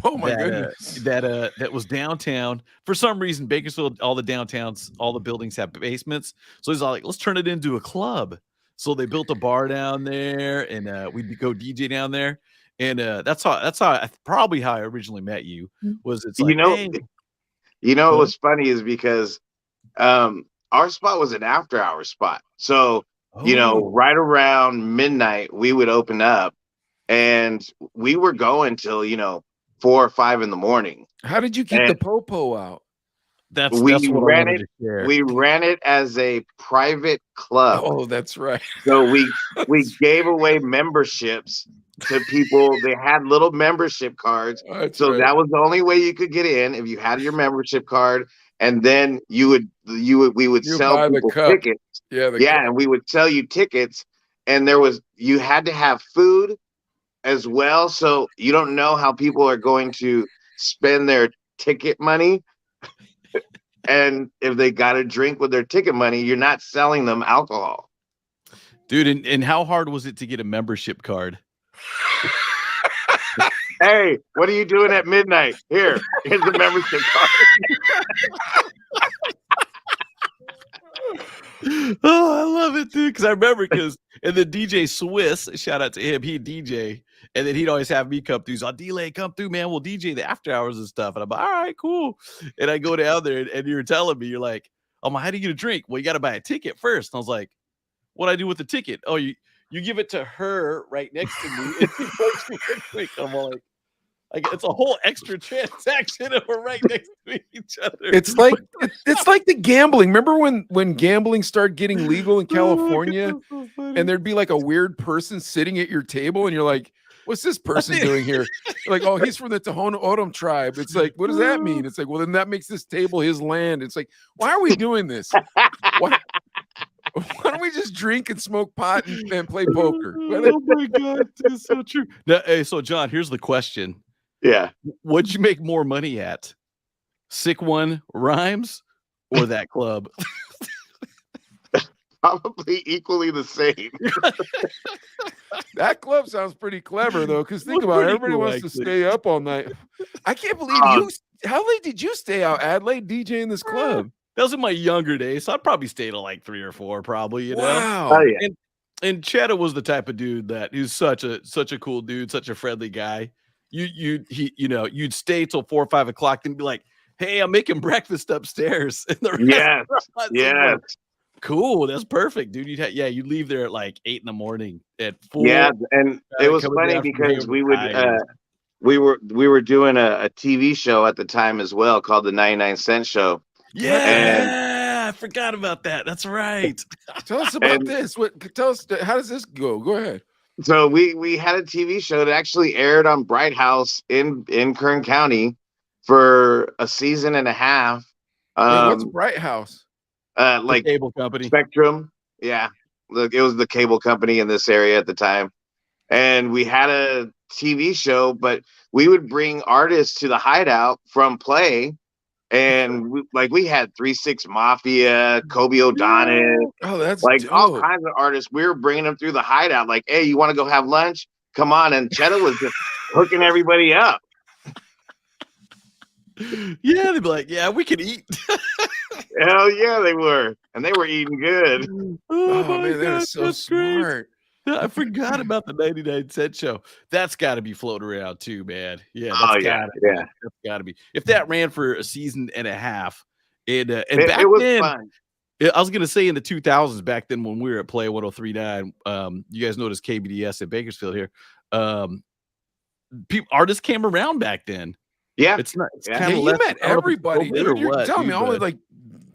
Oh my goodness.
That was downtown. For some reason, Bakersfield, all the downtowns, all the buildings have basements. So he's all like, let's turn it into a club. So they built a bar down there, and we'd go DJ down there. And that's probably how I originally met you. Was it's like,
what was funny is because our spot was an after hour spot. So, right around midnight, we would open up and we were going till, 4 or 5 in the morning.
How did you keep the popo out?
We ran it as a private club.
Oh, that's right.
So we gave away memberships to people. They had little membership cards. That was the only way you could get in, if you had your membership card. And then we would sell people tickets. And we would sell you tickets. And you had to have food as well. So you don't know how people are going to spend their ticket money. And if they got a drink with their ticket money, you're not selling them alcohol.
Dude, and how hard was it to get a membership card?
Hey, what are you doing at midnight? Here's the membership card.
Oh, I love it, dude. Because I remember and the DJ Swiss, shout out to him, he'd DJ, and then he'd always have me come through. So delay, come through, man. We'll DJ the after hours and stuff. And I'm like, all right, cool. And I go down there, and you're telling me, you're like, oh my, how do you get a drink? Well, you got to buy a ticket first. And I was like, what do I do with the ticket? Oh, you give it to her right next to me. And I'm all like, it's a whole extra transaction, and we're right next to each other.
It's like the gambling. Remember when gambling started getting legal in California, and there'd be like a weird person sitting at your table, and you're like, "What's this person doing here?" Like, "Oh, he's from the Tohono O'odham tribe." It's like, what does that mean? It's like, well, then that makes this table his land. It's like, why are we doing this? Why don't we just drink and smoke pot and play poker?
Oh my god, that's so true. Now, hey, so John, here's the question.
Yeah.
What'd you make more money at? Sick One Rhymes or that club?
Probably equally the same.
That club sounds pretty clever, though, because think about it. Everybody wants to stay up all night. I can't believe you. How late did you stay out, Adelaide, DJing this club?
That was in my younger days, so I'd probably stay till like 3 or 4, probably. You know?
Wow.
Oh, yeah.
And Cheddar was the type of dude he's such a cool dude, such a friendly guy. You'd stay till 4 or 5 o'clock and be like, "Hey, I'm making breakfast upstairs." In the
yes.
Cool, that's perfect, dude. You'd leave there at like 8 in the morning at 4.
Yeah, and it was funny because we we were doing a TV show at the time as well called the 99-Cent Show.
Yeah, I forgot about that. That's right.
Tell us about this. Tell us, how does this go? Go ahead.
So we had a TV show that actually aired on Bright House in Kern County for a season and a half.
Wait, what's Bright House?
Like
cable company.
Spectrum. Yeah. It was the cable company in this area at the time. And we had a TV show, but we would bring artists to the hideout from Play. And we had 3-6 Mafia, Kobe O'Donnell.
Oh, that's
like
dope.
all kinds of artists. We were bringing them through the hideout. Like, hey, you want to go have lunch? Come on. And Cheddar was just hooking everybody up.
Yeah, they'd be like, yeah, we can eat.
Hell yeah, they were. And they were eating good.
Oh man, that is so smart.
Yeah, I forgot about the 99-Cent Show. That's got to be floating around too, man. Yeah.
Yeah.
That's got to be. If that ran for a season and a half, and back
it was
then,
fun.
I was gonna say in the 2000s, back then when we were at Play 103.9, you guys noticed KBDS at Bakersfield here. Artists came around back then.
Yeah,
it's not. It's
Yeah, you met everybody. You're telling me all
of
of like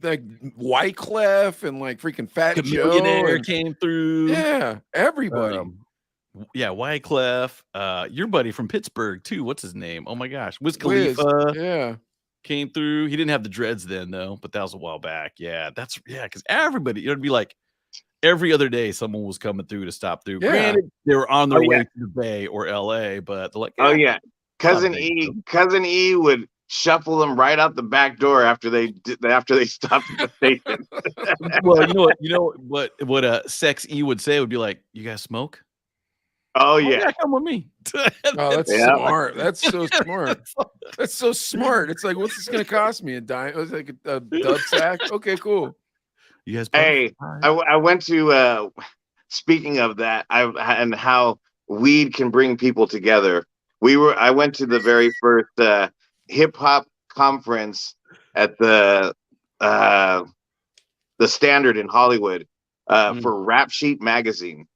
Wyclef and like freaking Fat Joe
Millionaire
and,
came through.
yeah, everybody.
Yeah, Wyclef, your buddy from Pittsburgh too. What's his name? Oh my gosh, Wiz
Wiz,
Khalifa.
yeah.
Came through. He didn't have the dreads then though, but that was a while back. Yeah, because everybody, it'd be like every other day someone was coming through to stop through.
Yeah.
Granted, they were on their
Oh,
way
yeah.
to the Bay or LA, but they're like,
Oh yeah. Cousin
thank
E,
you.
Cousin E would shuffle them right out the back door after they stopped at the station.
Well, you know what Sex E would say would be like, you guys smoke?
Oh yeah.
Come with me.
Oh, that's
Yeah.
smart. That's so smart. That's so smart. It's like, what's this gonna cost me? A dime? It was like a dub sack. Okay, cool.
You guys
Hey, I went to speaking of that, and how weed can bring people together. I went to the very first hip hop conference at the Standard in Hollywood for Rap Sheet magazine.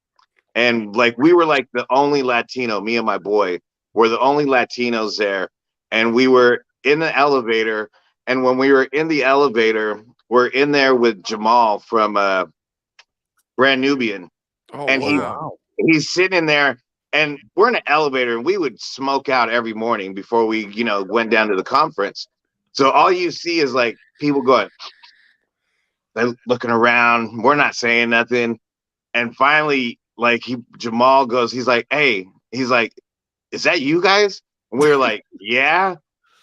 And like we were like the only Latino, me and my boy were the only Latinos there. And we were in the elevator. And when we were in the elevator, we're in there with Jamal from Brand Nubian.
Oh,
And
wow.
he's sitting in there, and we're in an elevator, and we would smoke out every morning before we, went down to the conference. So all you see is like people going, they're looking around. We're not saying nothing. And finally, like Jamal goes, he's like, hey, he's like, is that you guys? And we were like, yeah.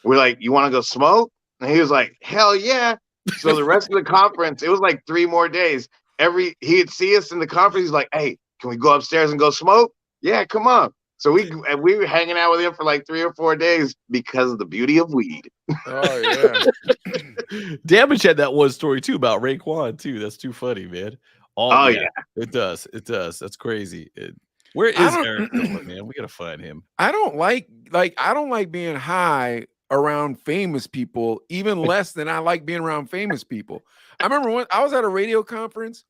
We're like, you want to go smoke? And he was like, hell yeah. So the rest of the conference, it was like 3 more days. He'd see us in the conference. He's like, hey, can we go upstairs and go smoke? Yeah, come on. So we were hanging out with him for like 3 or 4 days because of the beauty of weed.
Oh yeah.
Damage had that one story too about Raekwon too. That's too funny, man.
Yeah.
It does. That's crazy. Where is Eric going, man? We gotta find him.
I don't like being high around famous people, even less than I like being around famous people. I remember when I was at a radio conference,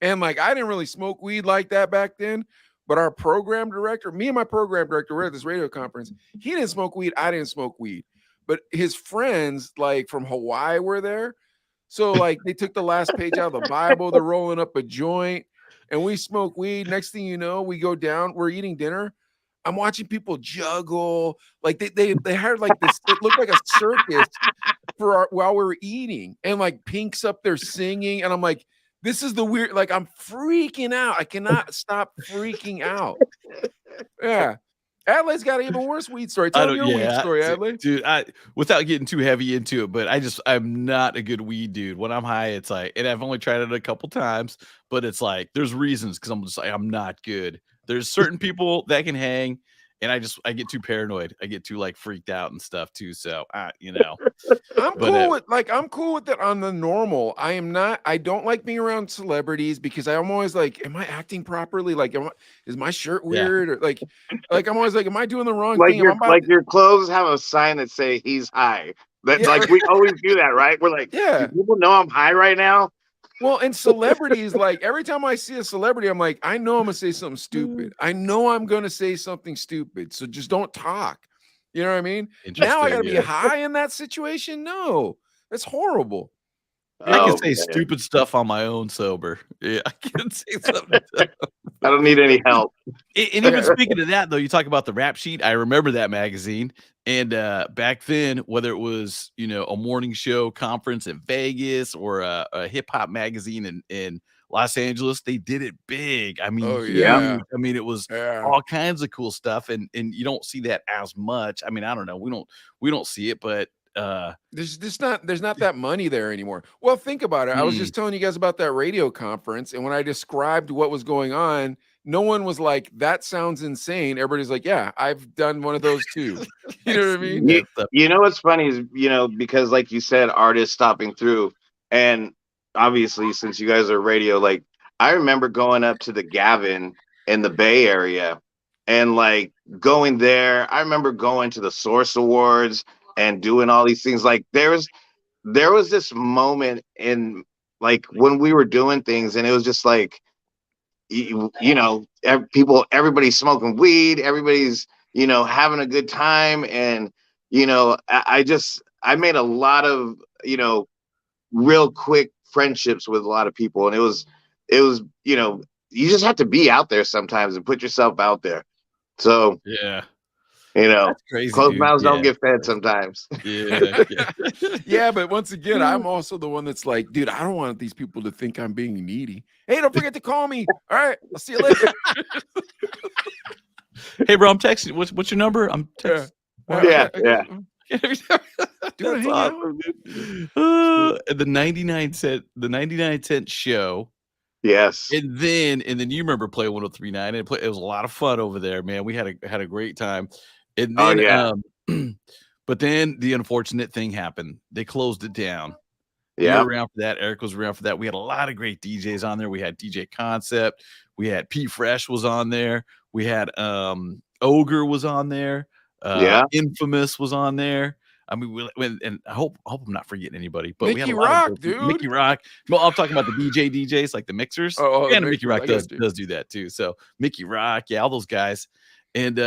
and like I didn't really smoke weed like that back then. But our program director, me and my program director, were at this radio conference. He didn't smoke weed. I didn't smoke weed. But his friends, like from Hawaii, were there. So like they took the last page out of the Bible. They're rolling up a joint, and we smoke weed. Next thing you know, we go down. We're eating dinner. I'm watching people juggle. Like they hired like this. It looked like a circus while we were eating, and like Pink's up there singing, and I'm like, this is the weird. Like I'm freaking out. I cannot stop freaking out. Yeah. Adelaide's got an even worse weed story. Tell me your weed story, Adelaide.
Dude, without getting too heavy into it, but I'm not a good weed dude. When I'm high, it's like, and I've only tried it a couple times, but it's like there's reasons because I'm just like, I'm not good. There's certain people that can hang, and I get too paranoid. I get too like freaked out and stuff too. So
I'm cool with it on the normal. I don't like being around celebrities because I'm always like, am I acting properly? Like, is my shirt weird? Or like I'm always like, am I doing the wrong thing?
Your clothes have a sign that say he's high. Like we always do that, right? We're like,
yeah,
do people know I'm high right now.
Well, and celebrities, like every time I see a celebrity, I'm like, I know I'm gonna say something stupid. I know I'm gonna say something stupid. So just don't talk. You know what I mean? Now I got to be
yeah.
high in that situation. No, that's horrible.
I can
Oh,
say
man.
stupid stuff on my own sober. Yeah, I can say something.
I don't need any help.
And even speaking of that, though, you talk about the Rap Sheet. I remember that magazine. And back then, whether it was, you know, a morning show conference in Vegas or a hip hop magazine in Los Angeles, they did it big. I mean,
Oh,
huge.
yeah.
I mean, it was
Yeah.
all kinds of cool stuff, and you don't see that as much. I mean, I don't know. We don't see it, but
there's not that money there anymore. Well, think about it. I was just telling you guys about that radio conference, and when I described what was going on, no one was like, "That sounds insane." Everybody's like, "Yeah, I've done one of those too." You know what I mean?
You know what's funny is, you know, because like you said, artists stopping through, and obviously since you guys are radio, like I remember going up to the Gavin in the Bay Area and like going there. I remember going to the Source Awards and doing all these things. Like there was this moment in like when we were doing things, and it was just like you know, everybody's smoking weed, everybody's, you know, having a good time. And, you know, I made a lot of, you know, real quick friendships with a lot of people. And it was, you know, you just have to be out there sometimes and put yourself out there. So,
yeah,
you know,
crazy,
closed
dude.
mouths don't
Yeah.
get fed sometimes.
Yeah.
Yeah, but once again, I'm also the one that's like, dude, I don't want these people to think I'm being needy. Hey, don't forget to call me. All right, I'll see you later.
Hey, bro, I'm texting. What's your number? I'm texting.
Yeah.
Do I hang out?
The 99 cent show.
Yes.
And then you remember Play 103.9. It was a lot of fun over there, man. We had a great time. And then but then the unfortunate thing happened. They closed it down.
Yeah.
You were around for that. Eric was around for that. We had a lot of great DJs on there. We had DJ Concept. We had P Fresh was on there. We had Ogre was on there. Infamous was on there. I mean, and I hope I'm not forgetting anybody, but we had
Mickey
a lot
Rock,
of
dude.
Mickey Rock. Well, I'm talking about the DJs, like the mixers.
Oh,
and
the
Mickey
mixers,
Rock
I
does
got you.
do that too. So Mickey Rock, yeah, all those guys. And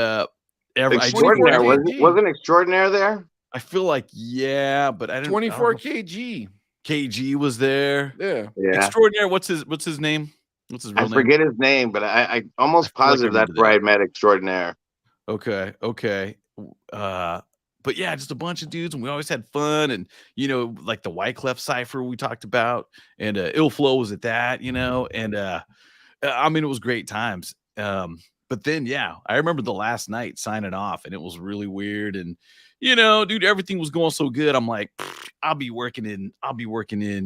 Extraordinaire. Wasn't Extraordinaire there?
I feel like, yeah, but I didn't.
24 kg.
KG was there.
Yeah.
Extraordinaire. What's his name? What's his real name?
I forget his name, but I almost
I feel like I
positive that's
remember
where I
that.
met Extraordinaire.
Okay. But yeah, just a bunch of dudes, and we always had fun. And you know, like the Wyclef Cipher we talked about, and Ill Flow was at that, you know, and I mean, it was great times. But then, yeah, I remember the last night signing off, and it was really weird. And you know, dude, everything was going so good. I'm like, I'll be working in,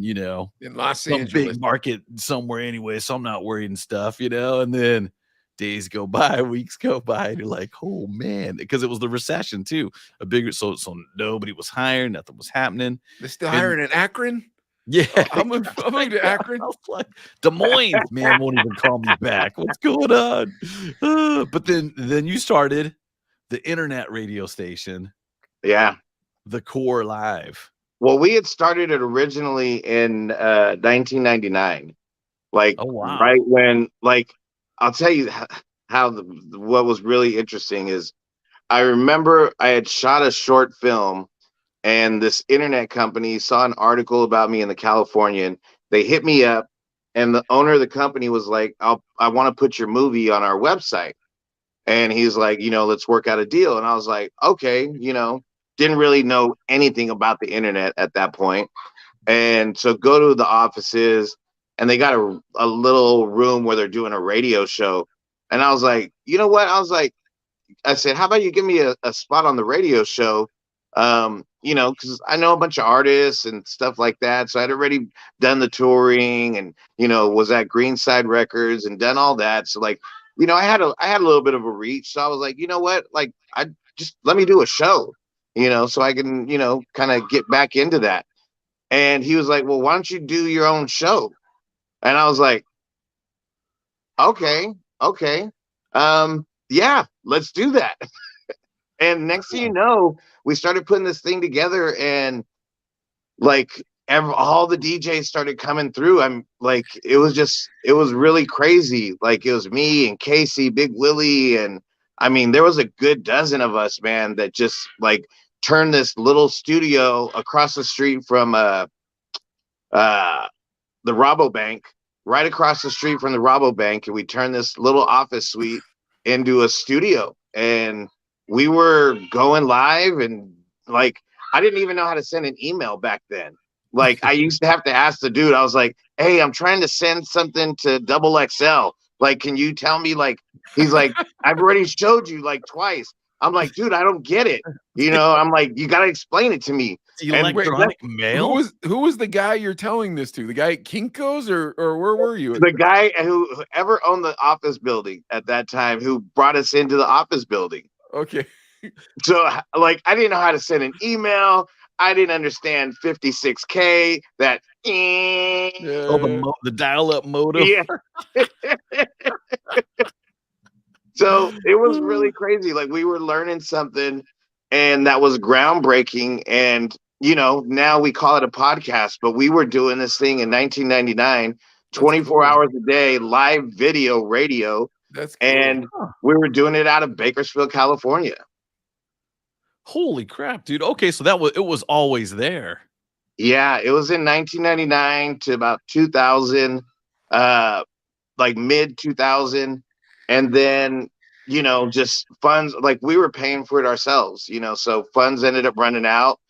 you know,
in Los
some
Angeles,
big market somewhere anyway. So I'm not worried and stuff, you know. And then days go by, weeks go by, and you're like, oh man, because it was the recession too. A bigger so nobody was hiring, nothing was happening.
They're still hiring in Akron.
Yeah,
I'm moving to Akron.
I was like, Des Moines, man, won't even call me back. What's going on? But then you started the internet radio station.
Yeah.
The Core Live.
Well, we had started it originally in 1999. Like, right when, like, I'll tell you how what was really interesting is I remember I had shot a short film, and this internet company saw an article about me in the Californian. They hit me up, and the owner of the company was like, I want to put your movie on our website. And he's like, you know, let's work out a deal. And I was like, okay, you know, didn't really know anything about the internet at that point. And so go to the offices, and they got a little room where they're doing a radio show. And I was like, you know what? I said, how about you give me a spot on the radio show? You know, because I know a bunch of artists and stuff like that. So I'd already done the touring and, you know, was at Greenside Records and done all that. So like, you know, I had a little bit of a reach. So I was like, you know what? Like, I just let me do a show, you know, so I can, you know, kind of get back into that. And he was like, well, why don't you do your own show? And I was like, okay. Yeah, let's do that. And next thing you know, we started putting this thing together, and like all the DJs started coming through. I'm like, it was really crazy. Like it was me and Casey, Big Willie, and I mean, there was a good dozen of us, man, that just like turned this little studio across the street from the Rabobank, right across the street from the Rabobank, and we turned this little office suite into a studio. And we were going live, and like I didn't even know how to send an email back then. Like I used to have to ask the dude. I was like, "Hey, I'm trying to send something to Double XL. Like, can you tell me?" Like, he's like, "I've already showed you like twice." I'm like, "Dude, I don't get it." You know, I'm like, "You gotta explain it to me."
Electronic mail.
Who was the guy you're telling this to? The guy at Kinko's, or where were you?
The guy whoever owned the office building at that time, who brought us into the office building.
Okay.
So like, I didn't know how to send an email. I didn't understand 56K. That
the dial-up modem.
Yeah. So it was really crazy. Like we were learning something, and that was groundbreaking. And you know, now we call it a podcast, but we were doing this thing in 1999, 24 hours a day, live video radio.
That's cool.
And we were doing it out of Bakersfield, California.
Holy crap, dude. Okay, so it was always there.
Yeah, it was in 1999 to about 2000, like mid 2000. And then, you know, just funds, like we were paying for it ourselves, you know, so funds ended up running out,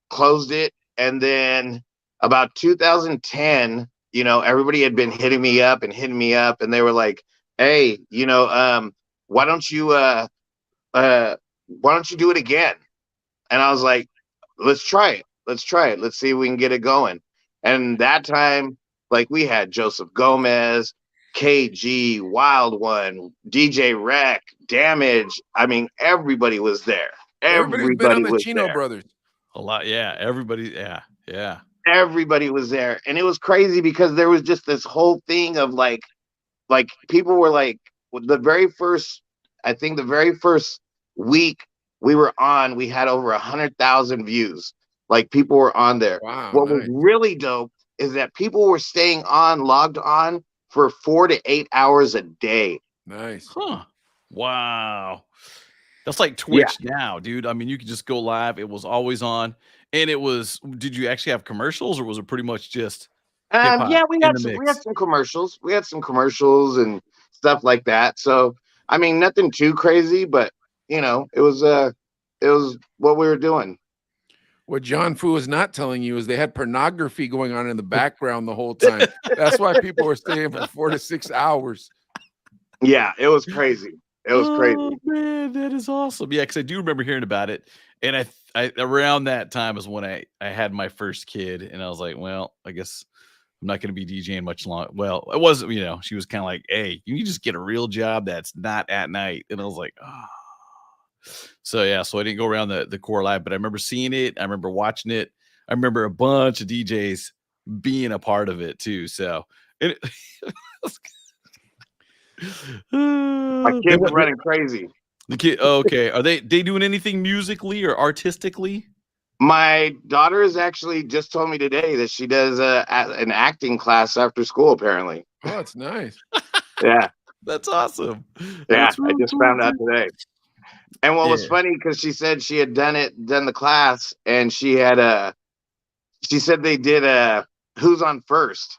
closed it. And then about 2010, you know, everybody had been hitting me up, and they were like, "Hey, you know, why don't you do it again?" And I was like, let's try it. Let's see if we can get it going. And that time, like we had Joseph Gomez, KG, Wild One, DJ Rec, Damage. I mean, everybody was there.
Everybody's been on the Chino brothers.
A lot, yeah. Everybody, yeah.
Everybody was there. And it was crazy because there was just this whole thing of like people were like, the very first week we were on, we had over 100,000 views. Like people were on there.
Wow,
what was really dope is that people were staying logged on for 4 to 8 hours a day.
Nice.
Huh. Wow. That's like Twitch now, dude. I mean, you could just go live. It was always on. And did you actually have commercials, or was it pretty much just
yeah, we had some commercials. We had some commercials and stuff like that. So I mean, nothing too crazy, but you know, it was what we were doing.
What John Fu is not telling you is they had pornography going on in the background the whole time. That's why people were staying for 4 to 6 hours.
Yeah, it was crazy. It was crazy.
Man, that is awesome. Yeah, because I do remember hearing about it. And I around that time is when I had my first kid, and I was like, well, I guess I'm not going to be DJing much longer. Well, it wasn't, you know, she was kind of like, hey, you can just get a real job that's not at night. And I was like, oh. So yeah, so I didn't go around the core live, but I remember seeing it. I remember watching it. I remember a bunch of DJs being a part of it too. So
my kids are running crazy.
The kid, okay. Are they doing anything musically or artistically?
My daughter has actually just told me today that she does an acting class after school, apparently.
Oh, that's nice.
Yeah.
That's awesome.
Yeah, I just found out today. And what was funny, because she said she had done the class, and she said they did Who's on First.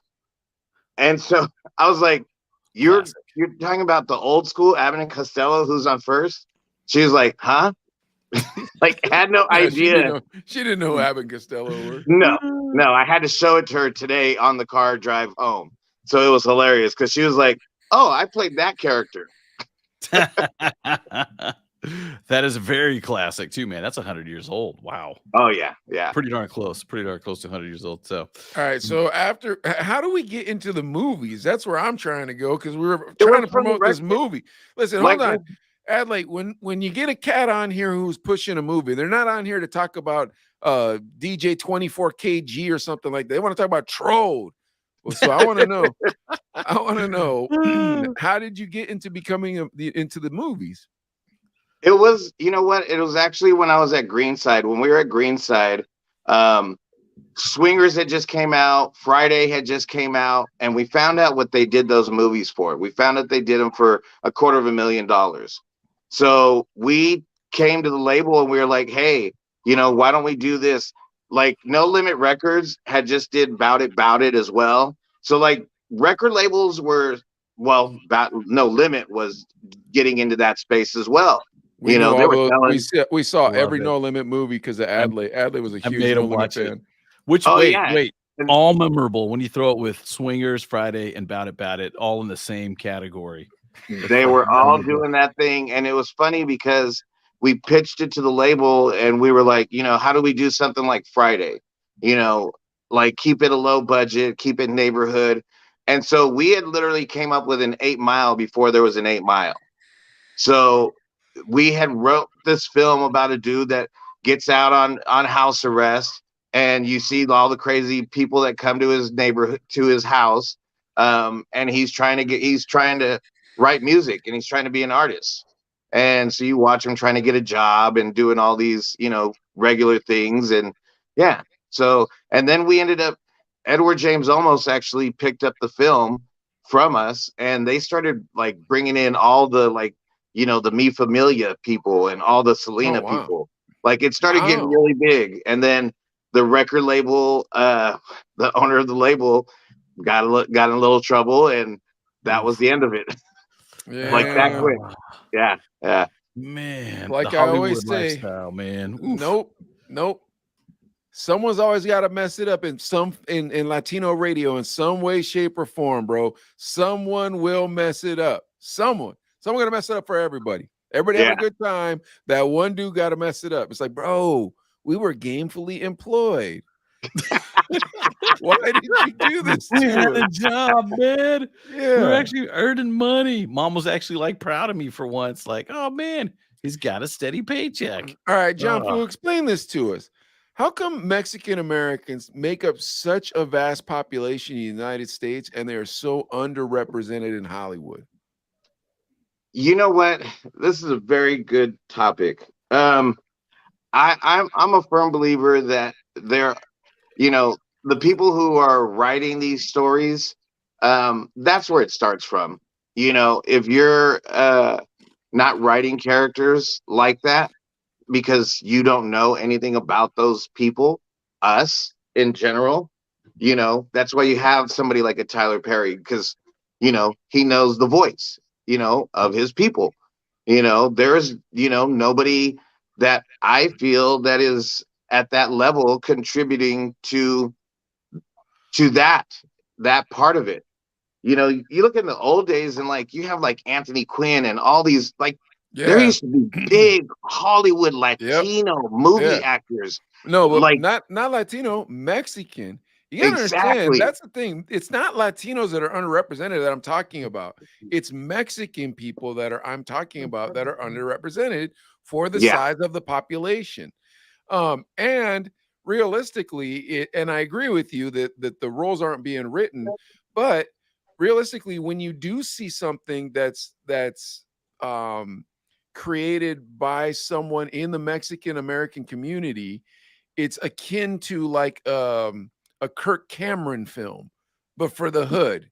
And so I was like, you're talking about the old school Abbott and Costello, Who's on First? She was like, huh? Like, had no idea.
She didn't know who Abbott and Costello were.
No, I had to show it to her today on the car drive home. So it was hilarious because she was like, oh, I played that character.
That is very classic too, man. That's 100 years old. Wow.
Oh yeah.
Pretty darn close to 100 years old. So,
all right. So how do we get into the movies? That's where I'm trying to go, because we were trying to promote this movie. Listen, hold on. Adlai, when you get a cat on here who's pushing a movie, they're not on here to talk about DJ 24KG or something like that. They want to talk about Troll. So I want to know, how did you get into becoming into the movies?
It was, you know what? It was actually when I was at Greenside. When we were at Greenside, Swingers had just came out, Friday had just came out, and we found out what they did those movies for. We found out they did them for $250,000. So we came to the label and we were like, hey, why don't we do this? Like No Limit Records had just did Bout It as well. So like record labels were, well, No Limit was getting into that space as well.
We
They were telling,
we saw
Love
every
it.
No Limit movie because of Adley. Adley was a
I
huge
made
No
him
Limit
watch it.
fan.
Which
Oh,
wait,
yeah.
all memorable when you throw it with Swingers, Friday, and Bout It, all in the same category.
they were all doing that thing, and it was funny because we pitched it to the label and we were like, how do we do something like Friday? Like keep it a low budget, keep it neighborhood. And so we had literally came up with an 8 Mile before there was an 8 Mile. So we had wrote this film about a dude that gets out on house arrest, and you see all the crazy people that come to his neighborhood, to his house, and he's trying to write music, and he's trying to be an artist. And so you watch him trying to get a job and doing all these regular things. And yeah, so and then we ended up, Edward James Olmos actually picked up the film from us, and they started like bringing in all the the Mi Familia people and all the Selena people. Like it started getting really big. And then the record label, the owner of the label got in a little trouble, and that was the end of it. Like that quick. Yeah.
Man,
Like
the
I
Hollywood
always say,
lifestyle, man. Oof.
Nope. Someone's always got to mess it up in Latino radio in some way, shape, or form, bro. Someone will mess it up. Someone gonna mess it up for everybody. Everybody have a good time. That one dude got to mess it up. It's like, bro, we were gainfully employed. Why did you do this to
We had
us?
a job, man.
Yeah.
We were actually earning money. Mom was actually like proud of me for once. Like, oh man, he's got a steady paycheck.
All right, John Fu, explain this to us. How come Mexican Americans make up such a vast population in the United States and they are so underrepresented in Hollywood?
You know what? This is a very good topic. I'm a firm believer that there, the people who are writing these stories, that's where it starts from. If you're not writing characters like that because you don't know anything about those people, us in general, that's why you have somebody like a Tyler Perry, because he knows the voice of his people. There's nobody that I feel that is at that level contributing to that part of it. You look in the old days and like you have like Anthony Quinn and all these there used to be big Hollywood Latino movie actors.
No, but
like
not Latino, Mexican. You gotta understand, that's the thing. It's not Latinos that are underrepresented that I'm talking about. It's Mexican people that I'm talking about that are underrepresented for the size of the population. And realistically, and I agree with you that the roles aren't being written, but realistically, when you do see something that's created by someone in the Mexican American community, it's akin to like a Kirk Cameron film, but for the hood.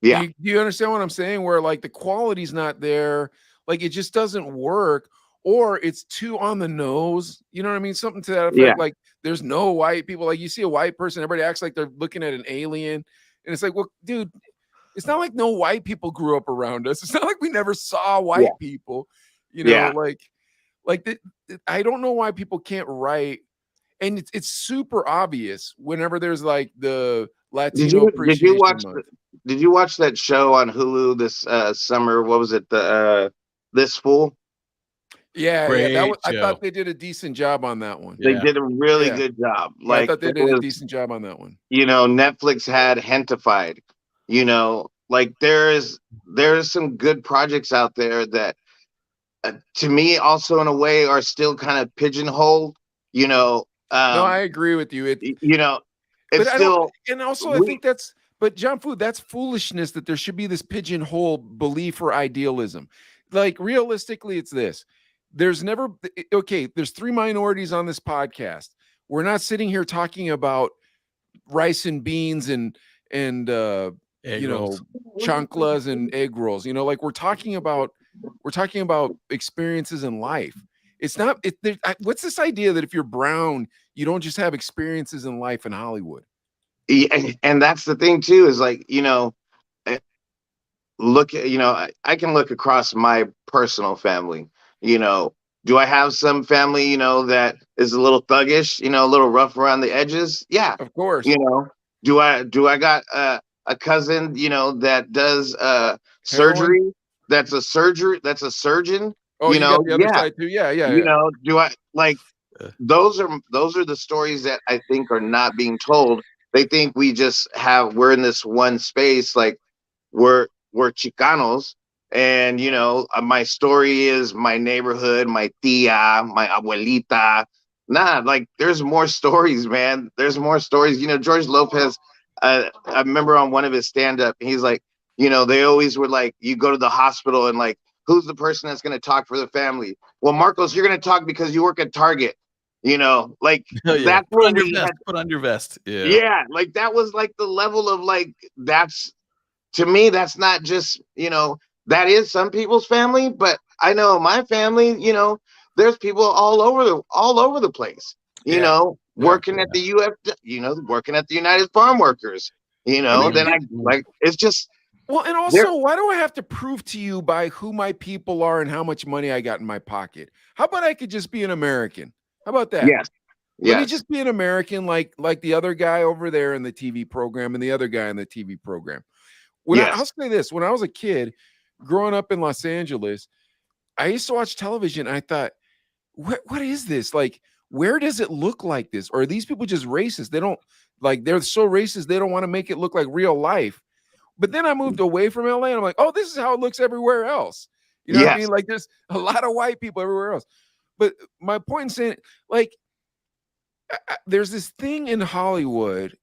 Yeah.
Do you understand what I'm saying? Where like the quality's not there, like it just doesn't work, or it's too on the nose. You know what I mean? Something to that effect.
Yeah.
Like there's no white people. Like you see a white person, everybody acts like they're looking at an alien. And it's like, well, dude, it's not like no white people grew up around us. It's not like we never saw white people. I don't know why people can't write. And it's super obvious whenever there's like the Latino appreciation month.
Did you watch that show on Hulu this summer? What was it? This Fool?
Yeah, I thought they did a decent job on that one.
They did a really good job.
I thought they did a decent job on that one.
Netflix had Hentified. Like there's some good projects out there that, to me, also in a way are still kind of pigeonholed.
No, I agree with you.
It's still,
and also I think that's. But John Fu, that's foolishness that there should be this pigeonhole belief or idealism. Like realistically, it's this. There's 3 minorities on this podcast. we're not sitting here talking about rice and beans and
Egg
you
rolls.
know, chanclas and egg rolls. You know, like we're talking about experiences in life. It's not what's this idea that if you're brown, you don't just have experiences in life in Hollywood?
Yeah, and that's the thing too, is like, you know, look at, you know, I can look across my personal family. You know, do I have some family, you know, that is a little thuggish, you know, a little rough around the edges? Yeah.
Of course.
You know, do I got a cousin, you know, that does
Heroin?
surgery? That's a surgeon,
Oh,
you
you
know?
got the other
Yeah.
side too. Yeah, yeah,
You
yeah.
know, do I like
Uh,
those are the stories that I think are not being told. They think we're in this one space, like we're Chicanos, and you know, my story is my neighborhood, my tia, my abuelita. Nah, like there's more stories, man. There's more stories. You know, George Lopez. I remember on one of his stand-up, he's like, you know, they always were like, you go to the hospital and like, who's the person that's going to talk for the family? Well, Marcos, you're going to talk because you work at Target. You know, like
Oh yeah.
that's
Put
what
on your
we
vest.
had.
Put on your vest. Yeah.
Yeah, like that was like the level of like that's to me, that's not just, you know, that is some people's family, but I know my family, you know, there's people all over the place, you
Yeah.
know,
Yeah.
working at the UF, you know, working at the United Farm Workers, you know,
mean,
then I like it's just
Well, and
there.
also, why do I have to prove to you by who my people are and how much money I got in my pocket? How about I could just be an American? How about that?
Yes,
Let me
yes,
just be an American, like the other guy over there in the TV program and the other guy in the TV program. I'll
yes,
say this: when I was a kid, growing up in Los Angeles, I used to watch television. And I thought, what is this? Like, where does it look like this? Or are these people just racist? They don't like they're so racist they don't want to make it look like real life. But then I moved away from LA and I'm like, oh, this is how it looks everywhere else. You know what I mean?
yes,
Like there's a lot of white people everywhere else. But my point in saying, like, there's this thing in Hollywood,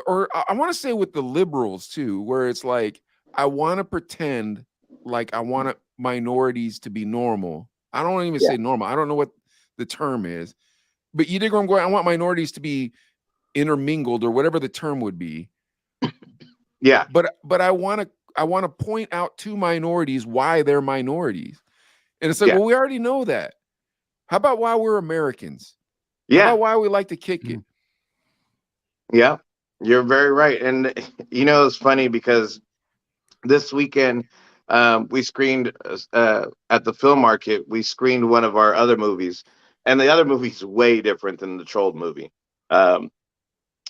or I want to say with the liberals too, where it's like, I want to pretend like I want minorities to be normal. I don't even
yeah,
say normal. I don't know what the term is, but you dig where I'm going. I want minorities to be intermingled or whatever the term would be.
yeah,
But I want to point out to minorities why they're minorities. And it's like,
yeah,
well, we already know that. How about why we're Americans? How
yeah,
about why we like to kick it?
yeah. You're very right, and you know it's funny because this weekend we screened at the film market. We screened one of our other movies, and the other movie's way different than the Trolled movie. Um,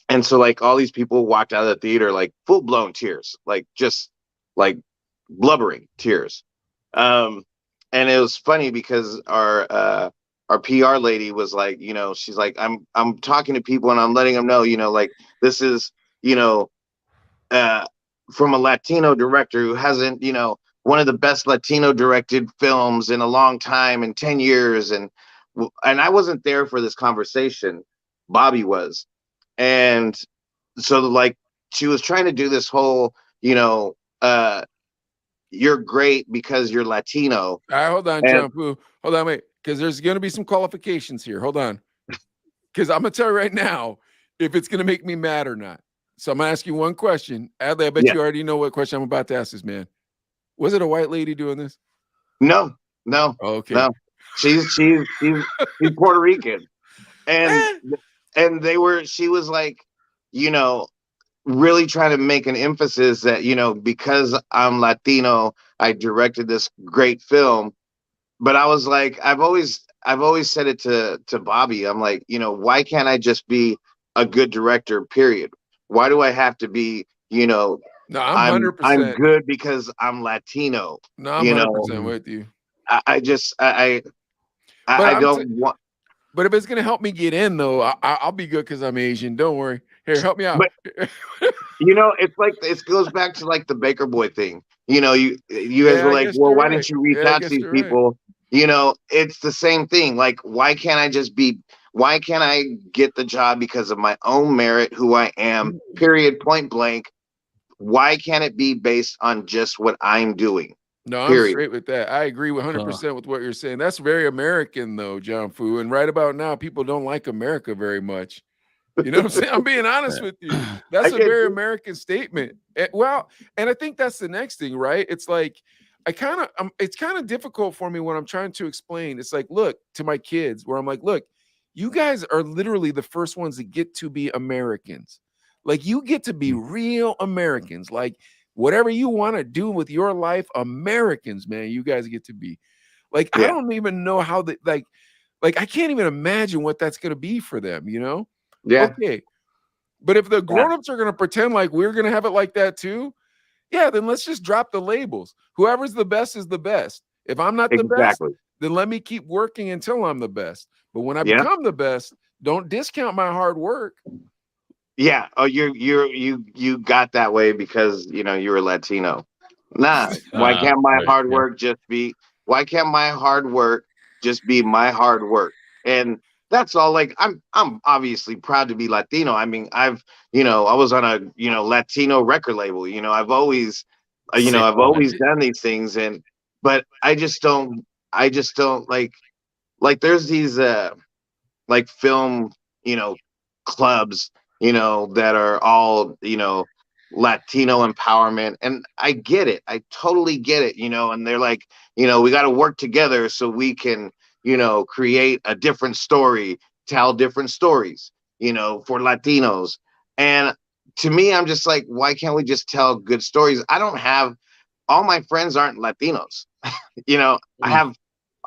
and so like all these people walked out of the theater like full blown tears, like just like blubbering tears. Um, and it was funny because our PR lady was like, you know, she's like, I'm talking to people and I'm letting them know, you know, like this is, you know, uh, from a Latino director who hasn't, you know, one of the best Latino directed films in a long time, in 10 years. And I wasn't there for this conversation. Bobby was. And so like she was trying to do this whole, you know, you're great because you're Latino.
All right, hold on,
And
John Poo. Hold on, wait, because there's going to be some qualifications here. Hold on, because I'm going to tell you right now if it's going to make me mad or not. So I'm going to ask you one question. Adley, I bet
yeah,
you already know what question I'm about to ask this man. Was it a white lady doing this?
no, no,
Oh, okay.
no. She's Puerto Rican. And she was like, you know, really trying to make an emphasis that, you know, because I'm Latino, I directed this great film. But I was like, I've always said it to Bobby. I'm like, you know, why can't I just be a good director, period? Why do I have to be, you know,
No, I'm
I'm
100%.
good because I'm Latino,
No, I'm
you know?
100% with you.
I just
But
I don't want.
but if it's going to help me get in, though, I'll be good because I'm Asian. Don't worry. Here, help me out.
But you know, it's like it goes back to like the Baker Boy thing. You know, you guys
Yeah,
were
I
like,
guess
well,
you're
why
right.
didn't you reach
Yeah, I
out to
guess
these
you're right.
people? You know, it's the same thing. Like, why can't I just be? Why can't I get the job because of my own merit, who I am? Period. Point blank. Why can't it be based on just what I'm doing?
No, I'm
Period.
straight with that. I agree 100% with what you're saying. That's very American, though, John Fu. And right about now, people don't like America very much. You know what I'm saying? I'm being honest with you. That's a very American statement. Well, and I think that's the next thing, right? It's like it's kind of difficult for me when I'm trying to explain. It's like, look, to my kids, where I'm like, look, you guys are literally the first ones that get to be Americans. Like, you get to be real Americans. Like, whatever you want to do with your life, Americans, man, you guys get to be. Like, I don't even know how like I can't even imagine what that's going to be for them, you know?
Yeah.
Okay. But if the grown-ups are going to pretend like we're going to have it like that too, yeah, then let's just drop the labels. Whoever's the best is the best. If I'm not the best, then let me keep working until I'm the best. But when I become the best, don't discount my hard work.
Yeah. Oh, you got that way because you know you were Latino. Nah. Why can't my hard work just be? Why can't my hard work just be my hard work? And that's all. Like, I'm obviously proud to be Latino. I mean, I was on a Latino record label. You know, I've always done these things, but I just don't like there's these like film clubs that are all Latino empowerment, and I get it. I totally get it. And they're like, we got to work together so we can create a different story, tell different stories, for Latinos. And to me, I'm just like, why can't we just tell good stories? All my friends aren't Latinos. I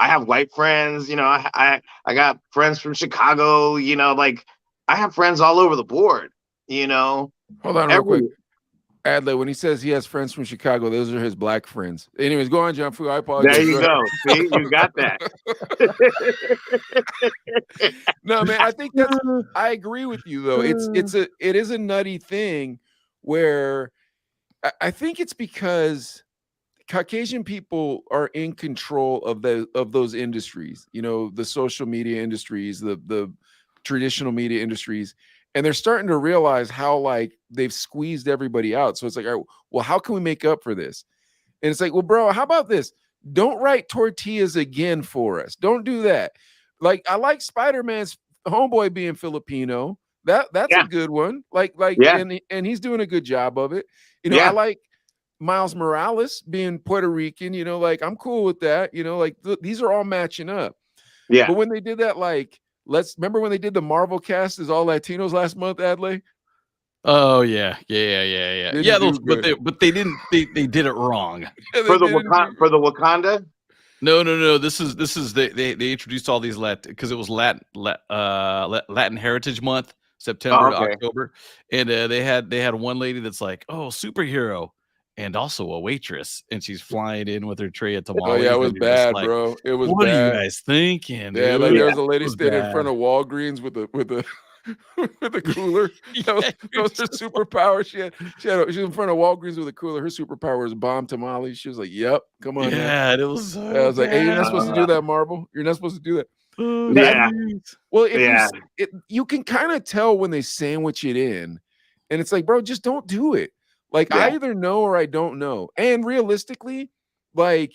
have white friends, I got friends from Chicago, like I have friends all over the board,
Hold on real quick. Adley, when he says he has friends from Chicago, those are his black friends. Anyways, go on, John Fu. I apologize.
There you go. See, you got that.
No, man, I think I agree with you though. It is a nutty thing where I think it's because Caucasian people are in control of those industries, the social media industries, the traditional media industries. And they're starting to realize how like they've squeezed everybody out. So it's like, all right, well, how can we make up for this? And it's like, well, bro, how about this? Don't write tortillas again for us. Don't do that. Like, I like Spider-Man's homeboy being Filipino. That's a good one. And he's doing a good job of it. I like Miles Morales being Puerto Rican. Like, I'm cool with that. These are all matching up.
Yeah.
But when they did that, like, remember when they did the Marvel cast as all Latinos last month, Adley?
Oh yeah. But they didn't. They did it wrong.
For the Wakanda.
No. This is they introduced all these because it was Latin Heritage Month, September to October, and they had one lady that's like, oh, superhero. And also a waitress, and she's flying in with her tray of tamales.
Oh yeah, it was bad, bro. It was.
What
bad.
are you guys thinking?
Yeah,
dude?
like there was a lady standing in front of Walgreens with a cooler. That was her superpower. She was in front of Walgreens with a cooler. Her superpower was bomb tamales. She was like, "Yep, come on."
Yeah, it was. So
I was like, "Hey, you're not supposed to do that, Marvel. You're not supposed to do that."
Yeah.
Well, you can kind of tell when they sandwich it in, and it's like, bro, just don't do it. Like, I either know or I don't know. And realistically, like,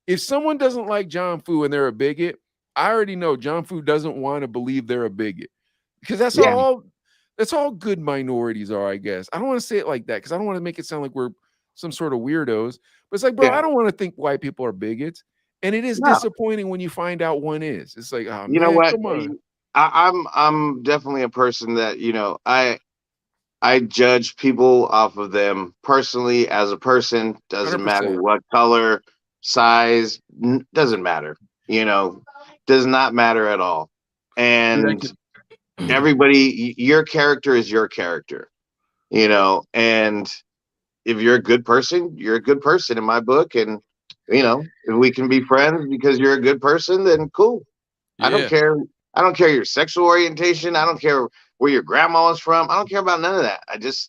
if someone doesn't like John Fu and they're a bigot, I already know John Fu doesn't want to believe they're a bigot, because that's all good minorities are, I guess. I don't want to say it like that because I don't want to make it sound like we're some sort of weirdos. But it's like, bro, I don't want to think white people are bigots. And it is disappointing when you find out one is. It's like, oh, man,
what?
Come on.
I'm definitely a person that I judge people off of them personally as a person. Doesn't
100%.
matter what color, size, doesn't matter. Does not matter at all. And everybody, your character is your character. And if you're a good person, you're a good person in my book. And if we can be friends because you're a good person, then cool. Yeah. I don't care. I don't care your sexual orientation. I don't care where your grandma was from. I don't care about none of that.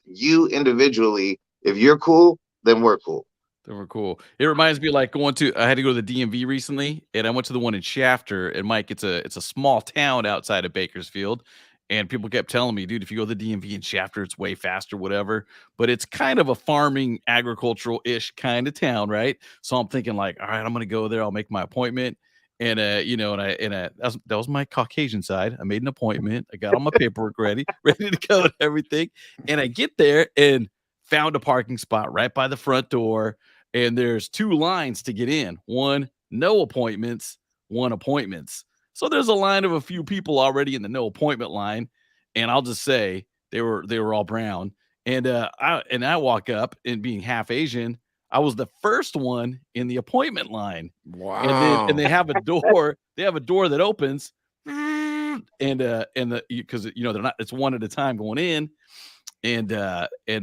You individually, if you're cool, then we're cool.
Then we're cool. It reminds me like I had to go to the DMV recently, and I went to the one in Shafter. And Mike, it's a small town outside of Bakersfield. And people kept telling me, dude, if you go to the DMV in Shafter, it's way faster, whatever. But it's kind of a farming, agricultural-ish kind of town, right? So I'm thinking like, all right, I'm going to go there. I'll make my appointment. And that was my Caucasian side. I made an appointment. I got all my paperwork ready to go and everything. And I get there and found a parking spot right by the front door. And there's 2 lines to get in. One, no appointments, 1 appointments. So there's a line of a few people already in the no appointment line. And I'll just say they were all brown. And I walk up, and being half Asian, I was the first one in the appointment line.
Wow.
And they have a door. They have a door that opens, and because they're not. It's one at a time going in, and the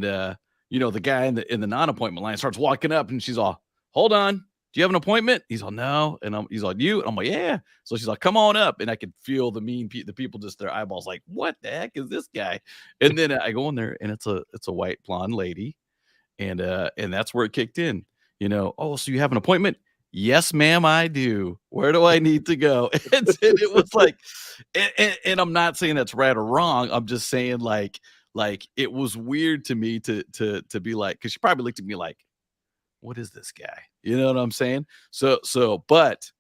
guy in the non-appointment line starts walking up, and she's all, "Hold on, do you have an appointment?" He's all, "No," and he's all, "You?" And I'm like, "Yeah." So she's like, "Come on up," and I could feel the people just their eyeballs like, "What the heck is this guy?" And then I go in there, and it's a white blonde lady. And that's where it kicked in, "Oh, so you have an appointment?" "Yes, ma'am, I do. Where do I need to go?" And it was like, and I'm not saying that's right or wrong. I'm just saying like it was weird to me to be like, because she probably looked at me like, "What is this guy?" You know what I'm saying? But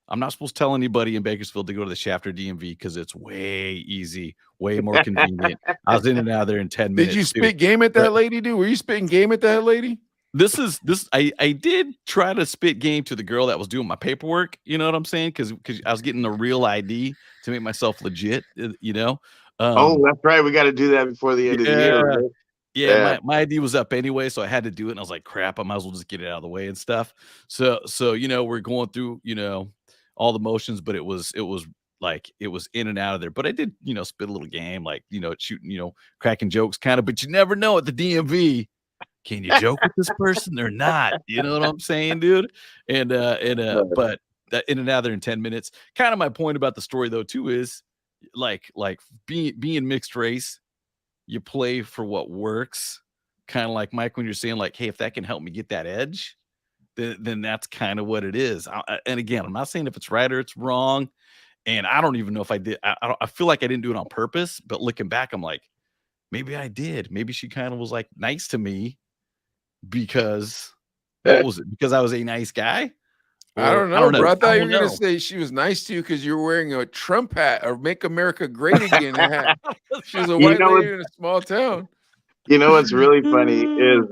I'm not supposed to tell anybody in Bakersfield to go to the Shafter DMV because it's way easy, way more convenient. I was in and out of there in 10 minutes.
Did you spit game at that lady, dude? Were you spitting game at that lady?
I did try to spit game to the girl that was doing my paperwork. You know what I'm saying? Because I was getting the real ID to make myself legit.
That's right. We got to do that before the end of the year. Right?
Yeah, my ID was up anyway, so I had to do it. And I was like, crap, I might as well just get it out of the way and stuff. So we're going through all the motions, but it was like it was in and out of there. But I did spit a little game, like shooting cracking jokes kind of. But you never know at the DMV. Can you joke with this person or not? You know what I'm saying, dude? But that in and out of there in 10 minutes. Kind of my point about the story though too is like being mixed race, you play for what works. Kind of like Mike when you're saying like, hey, if that can help me get that edge, then that's kind of what it is. And again, I'm not saying if it's right or it's wrong. And I don't even know if I did. I feel like I didn't do it on purpose. But looking back, I'm like, maybe I did. Maybe she kind of was like nice to me. Because what was it? Because I was a nice guy?
I don't know, bro. I thought you were going to say she was nice to you because you're wearing a Trump hat or Make America Great Again hat. She was a white lady in a small town.
You know what's really funny is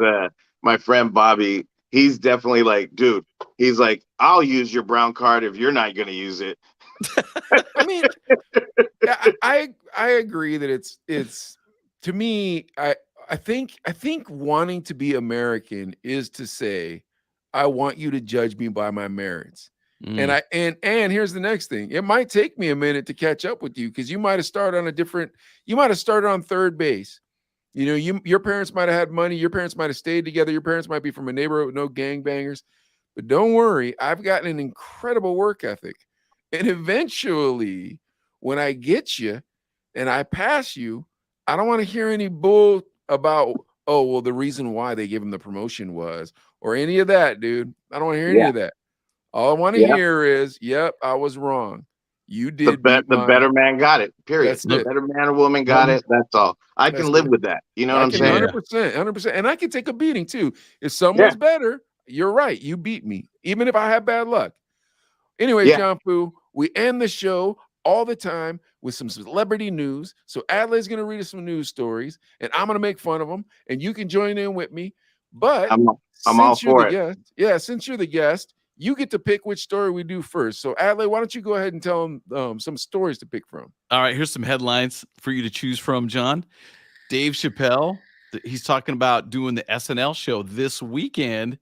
my friend Bobby. He's definitely like, dude. He's like, I'll use your brown card if you're not going to use it.
I mean, I agree that it's to me. I think wanting to be American is to say, I want you to judge me by my merits. And here's the next thing. It might take me a minute to catch up with you because you might have started on third base. Your parents might have had money. Your parents might have stayed together. Your parents might be from a neighborhood with no gangbangers. But don't worry, I've gotten an incredible work ethic. And eventually, when I get you and I pass you, I don't want to hear any bull about, oh, well, the reason why they gave him the promotion was, or any of that, dude. I don't want to hear any of that. All I want to hear is, yep, I was wrong. You did.
The better man got it, period.
That's
the
it.
better man or woman got it. That's all. I can live with that. You know what I'm saying?
100%. And I can take a beating too. If someone's better, you're right. You beat me, even if I have bad luck. Anyway, John Fu, we end the show all the time with some celebrity news. So Adlai's going to read us some news stories, and I'm going to make fun of them, and you can join in with me. But
I'm all for it.
Since you're the guest, you get to pick which story we do first. So Adlai, why don't you go ahead and tell them some stories to pick from?
All right, here's some headlines for you to choose from, John. Dave Chappelle, he's talking about doing the SNL show this weekend,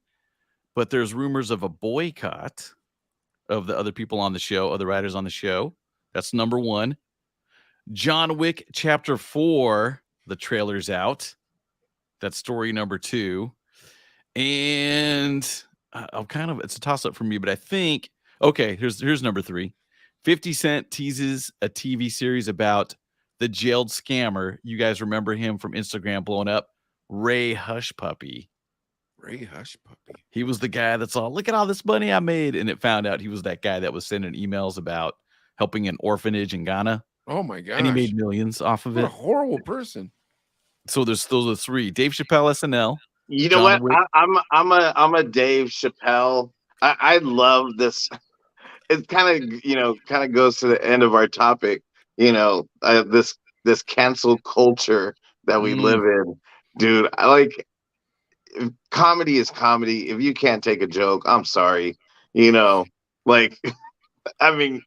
but there's rumors of a boycott of the other people on the show, other writers on the show. That's number one. John Wick Chapter 4, the trailer's out. That's story number 2. And it's a toss-up for me, but I think, okay, here's number 3. 50 Cent teases a TV series about the jailed scammer. You guys remember him from Instagram blowing up? Ray Hushpuppi.
Ray Hushpuppi.
He was the guy that's all, look at all this money I made. And it found out he was that guy that was sending emails about helping an orphanage in Ghana.
Oh my gosh.
And he made millions off of it.
What a horrible person.
So those are 3. Dave Chappelle, SNL.
You know what? I'm a Dave Chappelle. I love this. it kind of goes to the end of our topic. This cancel culture that we live in, dude. I like comedy is comedy. If you can't take a joke, I'm sorry. Like I mean,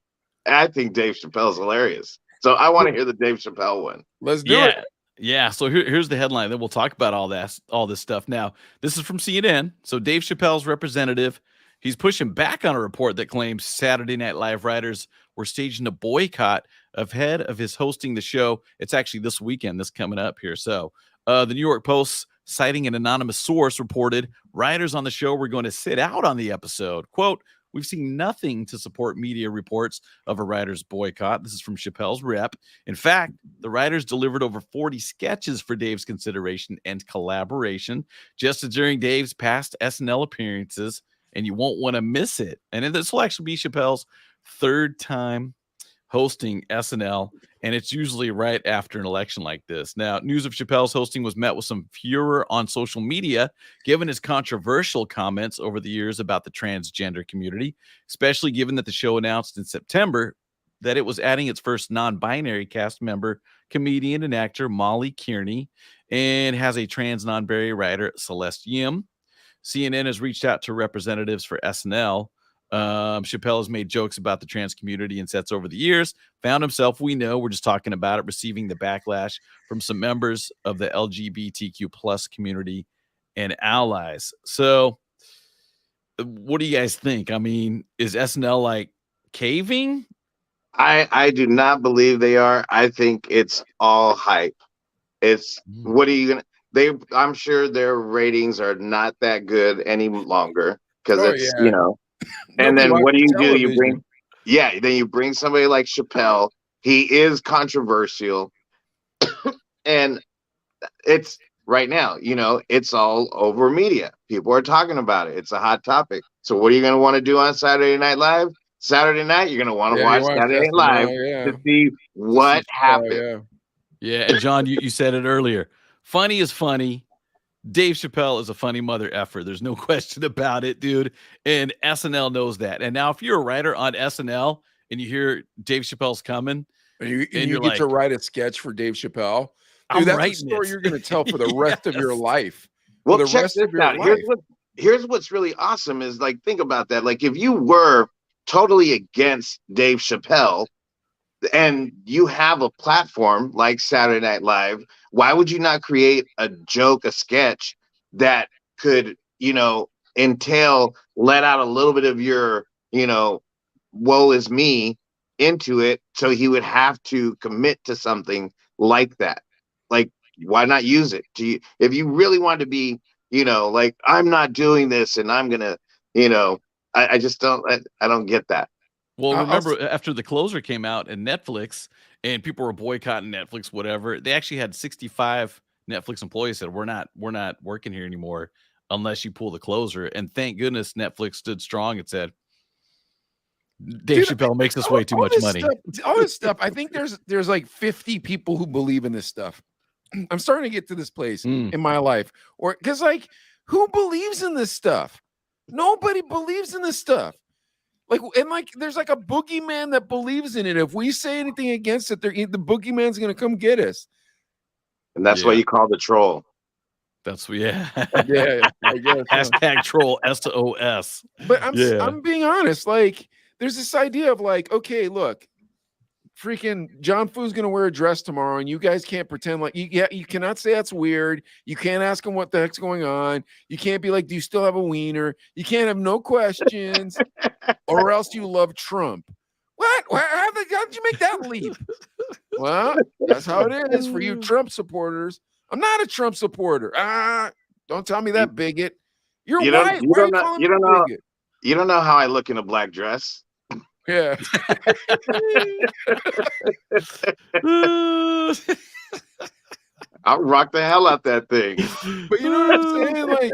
I think Dave Chappelle's hilarious. So I want to hear the Dave Chappelle one.
Let's do it.
Yeah. So here's the headline. Then we'll talk about all this stuff. Now, this is from CNN. So Dave Chappelle's representative, he's pushing back on a report that claims Saturday Night Live writers were staging a boycott ahead of his hosting the show. It's actually this weekend, this coming up here. So the New York Post, citing an anonymous source, reported writers on the show were going to sit out on the episode. Quote, "We've seen nothing to support media reports of a writer's boycott." This is from Chappelle's rep. In fact, the writers delivered over 40 sketches for Dave's consideration and collaboration just as during Dave's past SNL appearances, and you won't want to miss it. And this will actually be Chappelle's third time hosting SNL, and it's usually right after an election like this. Now, news of Chappelle's hosting was met with some furor on social media, given his controversial comments over the years about the transgender community, especially given that the show announced in September that it was adding its first non-binary cast member, comedian and actor Molly Kearney, and has a trans non-binary writer, Celeste Yim. CNN has reached out to representatives for SNL. Chappelle has made jokes about the trans community in sets over the years, found himself, we're just talking about it, receiving the backlash from some members of the LGBTQ plus community and allies. So what do you guys think? I mean, is SNL like caving?
I do not believe they are. I think it's all hype. It's what are you gonna I'm sure their ratings are not that good any longer because and then what do? Then you bring somebody like Chappelle. He is controversial. And it's right now, it's all over media. People are talking about it. It's a hot topic. So what are you going to want to do on Saturday Night Live? Saturday night, you're going to want to watch Saturday Night Live to see what happened.
Yeah. And John, you said it earlier. Funny is funny. Dave Chappelle is a funny mother effer. There's no question about it, dude. And SNL knows that. And now if you're a writer on SNL and you hear Dave Chappelle's coming
and you get to write a sketch for Dave Chappelle, dude, that's a story you're going to tell for the rest of your life.
Well, check this out. Here's what's really awesome is like, think about that. Like if you were totally against Dave Chappelle and you have a platform like Saturday Night Live, why would you not create a joke, a sketch that could, let out a little bit of your, woe is me into it, so he would have to commit to something like that. Like, why not use it? If you really want to be, like, I'm not doing this and I'm gonna, I just don't get that.
Well, remember after The Closer came out and Netflix and people were boycotting Netflix, whatever, they actually had 65 Netflix employees said, we're not working here anymore unless you pull The Closer. And thank goodness Netflix stood strong and said, Dave Chappelle makes us way too much money.
All this stuff. I think there's like 50 people who believe in this stuff. I'm starting to get to this place in my life, or because like, who believes in this stuff? Nobody believes in this stuff. There's like a boogeyman that believes in it. If we say anything against it, the boogeyman's going to come get us.
And that's what you call the troll.
That's I
guess.
Hashtag troll SOS.
But I'm being honest. Like, there's this idea of like, okay, look, freaking John Foo's going to wear a dress tomorrow, and you guys can't pretend like you cannot say that's weird. You can't ask him what the heck's going on. You can't be like, do you still have a wiener? You can't have no questions, or else you love Trump. What? How did you make that leap? Well, that's how it is for you Trump supporters. I'm not a Trump supporter. Don't tell me that, bigot. You're white.
You don't know how I look in a black dress.
Yeah.
I'll rock the hell out that thing.
But you know what I'm saying?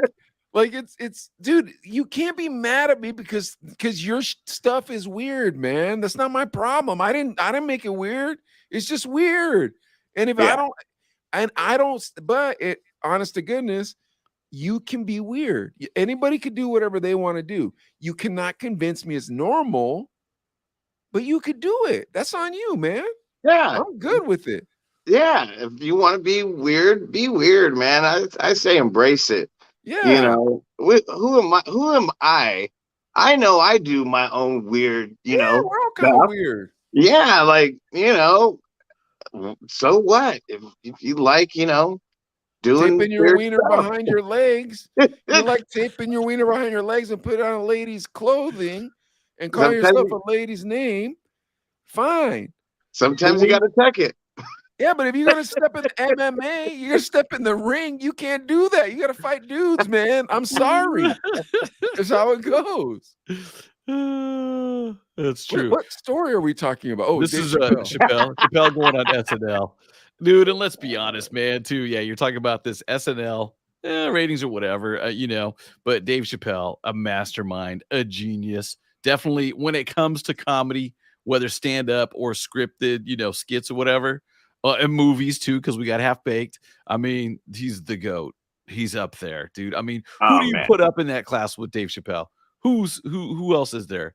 Like it's dude, you can't be mad at me because your stuff is weird, man. That's not my problem. I didn't make it weird. It's just weird. And if honest to goodness, you can be weird. Anybody could do whatever they want to do. You cannot convince me it's normal but you could do it. That's on you, man.
Yeah,
I'm good with it.
yeah. If you want to be weird, man. I say embrace it. You
Yeah.
know, who am I? Who am I? I know I do my own weird,
Yeah, we're all kind of
stuff.
weird.
Yeah, like, so what? If you like, doing
Taping your
weird
wiener
stuff.
behind your legs. You like taping your wiener behind your legs and put on a lady's clothing and call
Sometimes
yourself
you-
a lady's name. Fine.
Sometimes you got to tuck it.
Yeah, but if you're gonna step in MMA, you're gonna step in the ring. You can't do that. You gotta fight dudes, man. I'm sorry. That's how it goes.
That's true.
What story are we talking about? Oh,
This
Dave
is
Chappelle.
Chappelle going on SNL, dude. And let's be honest, man. Too, yeah, you're talking about this SNL ratings or whatever, But Dave Chappelle, a mastermind, a genius. Definitely, when it comes to comedy, whether stand up or scripted, skits or whatever, and movies too, because we got Half Baked. I mean, he's the GOAT. He's up there, dude. I mean, who do you put up in that class with Dave Chappelle? Who else is there?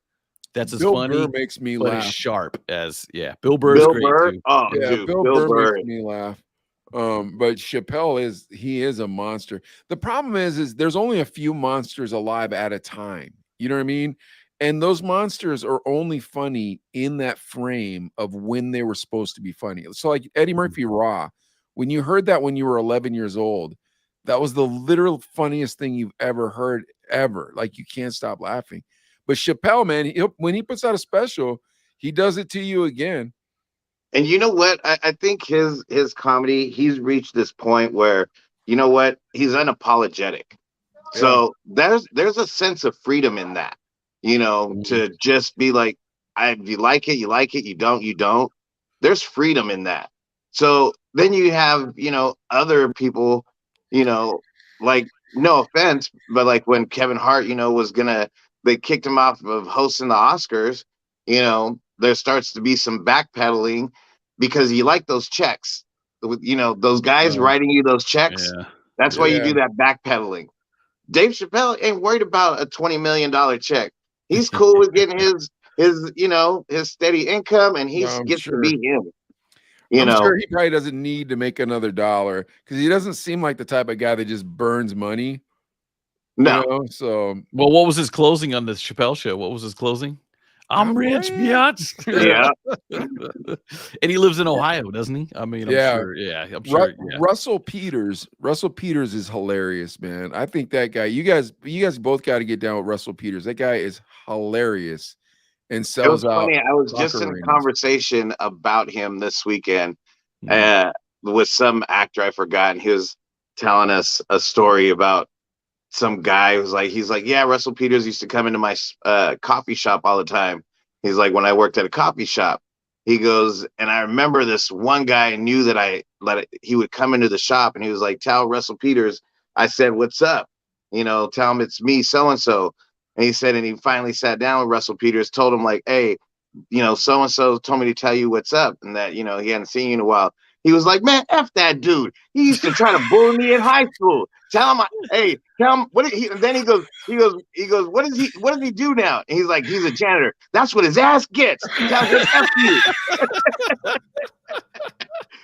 That's as
Bill
funny,
Burr makes me
but
laugh.
as sharp as Bill Burr's great too.
Oh,
Yeah,
dude,
Bill
Bill
Burr
Burr.
makes me laugh. But Chappelle is a monster. The problem is there's only a few monsters alive at a time. You know what I mean? And those monsters are only funny in that frame of when they were supposed to be funny. So like Eddie Murphy Raw, when you heard that when you were 11 years old, that was the literal funniest thing you've ever heard ever. Like you can't stop laughing. But Chappelle, man, when he puts out a special, he does it to you again.
And you know what? I think his comedy, he's reached this point where, you know what? He's unapologetic.
Yeah.
So there's a sense of freedom in that, to just be like, if you like it, you like it. You don't, you don't. There's freedom in that. So then you have, other people, like, no offense, but like when Kevin Hart, they kicked him off of hosting the Oscars, there starts to be some backpedaling because you like those checks. Those guys writing you those checks.
Yeah.
That's why you do that backpedaling. Dave Chappelle ain't worried about a $20 million check. He's cool with getting his steady income, and he gets to be him.
I'm sure he probably doesn't need to make another dollar because he doesn't seem like the type of guy that just burns money.
No.
So
well, what was his closing on the Chappelle show? What was his closing? I'm rich, biatch.
Yeah.
And he lives in Ohio, doesn't he? I mean, I'm sure. Yeah, I'm sure. Yeah.
Russell Peters is hilarious, man. I think that guy. You guys both got to get down with Russell Peters. That guy is hilarious and sells out.
Funny. I was just in a conversation about him this weekend with some actor I forgot, and he was telling us a story about some guy who's like, he's like, yeah, Russell Peters used to come into my coffee shop all the time. He's like, when I worked at a coffee shop, he goes, and I remember this one guy knew that he would come into the shop, and he was like, tell Russell Peters, I said, what's up? Tell him it's me, so-and-so. And he said, and he finally sat down with Russell Peters, told him like, hey, so-and-so told me to tell you what's up, and that, he hadn't seen you in a while. He was like, man, F that dude. He used to try to bully me in high school. Tell him, what did he, and then he goes, what does he do now? And he's like, he's a janitor. That's what his ass gets. Tell him, F you.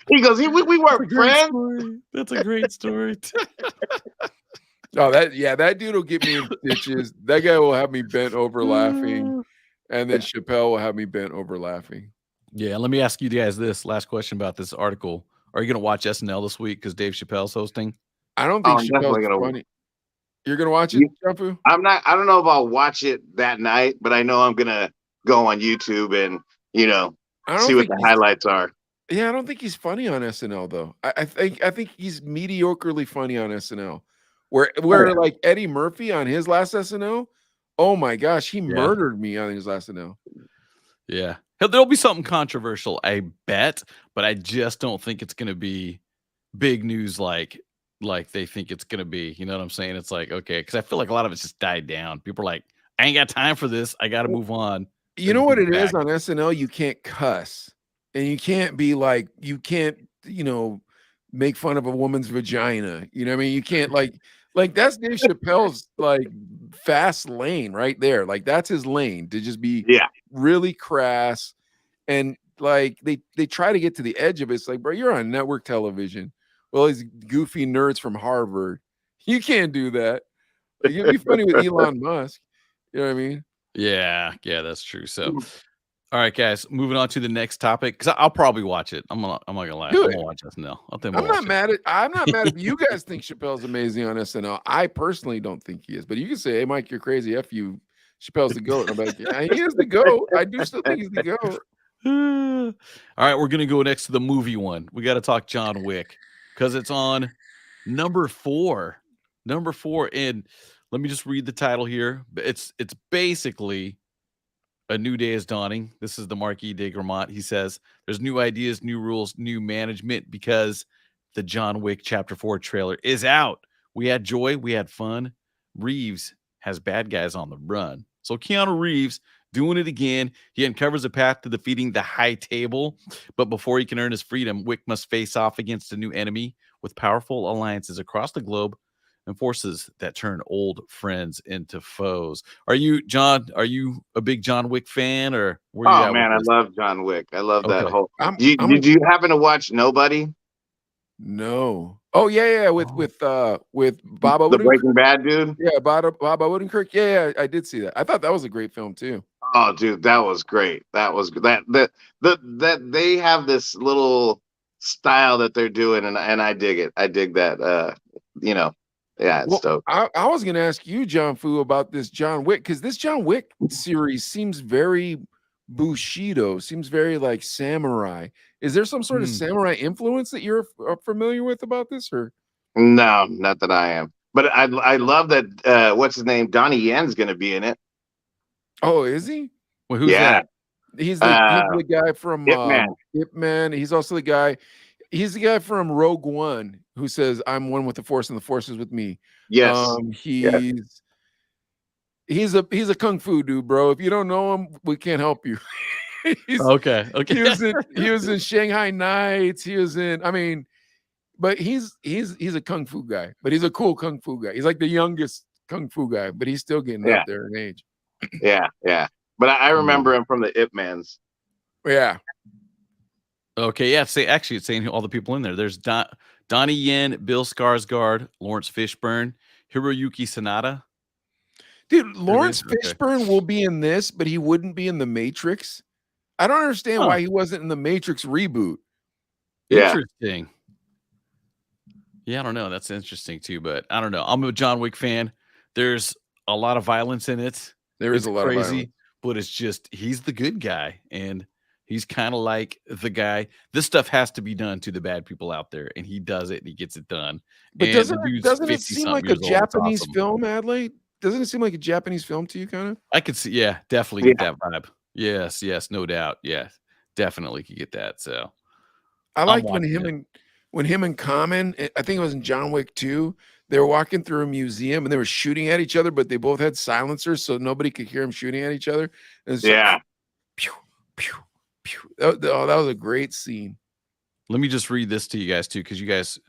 He goes, we weren't friends.
That's a great story.
Oh, that dude will get me in stitches. That guy will have me bent over laughing. And then Chappelle will have me bent over laughing.
Yeah, let me ask you guys this last question about this article. Are you going to watch SNL this week because Dave Chappelle's hosting?
I don't think Chappelle's funny. You're going to watch it, Jumpu?
I'm not. I don't know if I'll watch it that night, but I know I'm going to go on YouTube and, see what the highlights are.
Yeah, I don't think he's funny on SNL, though. I think he's mediocrely funny on SNL. Where like Eddie Murphy on his last SNL, oh my gosh, he murdered me on his last SNL.
Yeah. There'll be something controversial, I bet, but I just don't think it's going to be big news like they think it's going to be. You know what I'm saying? It's like, okay, because I feel like a lot of it's just died down. People are like, I ain't got time for this. I got to move on.
You know what it is on SNL? You can't cuss. And you can't be like, make fun of a woman's vagina. You know what I mean? You can't like that's Dave Chappelle's like fast lane right there. Like that's his lane to just be really crass, and like they try to get to the edge of it. It's like, bro, you're on network television. Well, these goofy nerds from Harvard. You can't do that. Like, you'd be funny with Elon Musk. You know what I mean?
Yeah, that's true. So, all right, guys, moving on to the next topic because I'll probably watch it. I'm not gonna lie.
Do
I'm
it.
gonna watch SNL.
I'm not mad if you guys think Chappelle's amazing on SNL. I personally don't think he is, but you can say, "Hey, Mike, you're crazy. F you. Chappelle's the GOAT." I'm like, yeah, he is the GOAT. I do still think he's the GOAT.
All right, we're gonna go next to the movie one. We got to talk John Wick because it's on number 4. Number 4, and let me just read the title here. It's basically A New Day is Dawning. This is the Marquis de Gramont. He says there's new ideas, new rules, new management because the John Wick Chapter 4 trailer is out. We had joy, we had fun. Reeves has bad guys on the run. So Keanu Reeves doing it again. He uncovers a path to defeating the High Table. But before he can earn his freedom, Wick must face off against a new enemy with powerful alliances across the globe and forces that turn old friends into foes. Are you, John? Are you a big John Wick fan, or where you
Oh
at
man, I
with this?
love John Wick. I love that
Okay.
whole. Did you happen to watch Nobody?
No. Oh yeah, with Bob
The
Odenkirk.
Breaking Bad dude.
Yeah, Bob Odenkirk. Yeah, I did see that. I thought that was a great film too.
Oh, dude, that was great. That was that they have this little style that they're doing, and I dig it. I dig that. Yeah, it's dope.
I was gonna ask you, John Fu, about this John Wick, because this John Wick series seems very Bushido, seems very like samurai. Is there some sort of samurai influence that you're familiar with about this, or?
No, not that I am. But I love that. What's his name? Donnie Yen's going to be in it.
Oh, is he?
Well, who's that?
He's the guy from
Ip Man.
He's also the guy. He's the guy from Rogue One who says, "I'm one with the Force, and the Force is with me."
Yes.
He's a kung fu dude, bro. If you don't know him, we can't help you.
Okay.
He was in Shanghai Nights. He was in. I mean, but he's a kung fu guy. But he's a cool kung fu guy. He's like the youngest kung fu guy, but he's still getting up there in age.
Yeah. But I remember him from the Ip Mans.
Yeah.
Okay. Yeah. It's saying all the people in there. There's Donnie Yen, Bill Skarsgård, Lawrence Fishburne, Hiroyuki Sanada.
Dude, Lawrence Fishburne will be in this, but he wouldn't be in the Matrix. I don't understand why he wasn't in the Matrix reboot.
Yeah.
Interesting. Yeah, I don't know. That's interesting too, but I don't know. I'm a John Wick fan. There's a lot of violence in it.
There is a lot of violence.
But it's just he's the good guy, and he's kind of like the guy. This stuff has to be done to the bad people out there, and he does it, and he gets it done.
But
and
doesn't it seem like a Japanese film, Adley? Doesn't it seem like a Japanese film to you, kind of?
I could see, definitely get that vibe. Yes, no doubt. Yes, definitely could get that. So
I liked when him and Common, I think it was in John Wick 2, they were walking through a museum and they were shooting at each other, but they both had silencers, so nobody could hear them shooting at each other. And like, pew, pew, pew. That was a great scene.
Let me just read this to you guys too, because you guys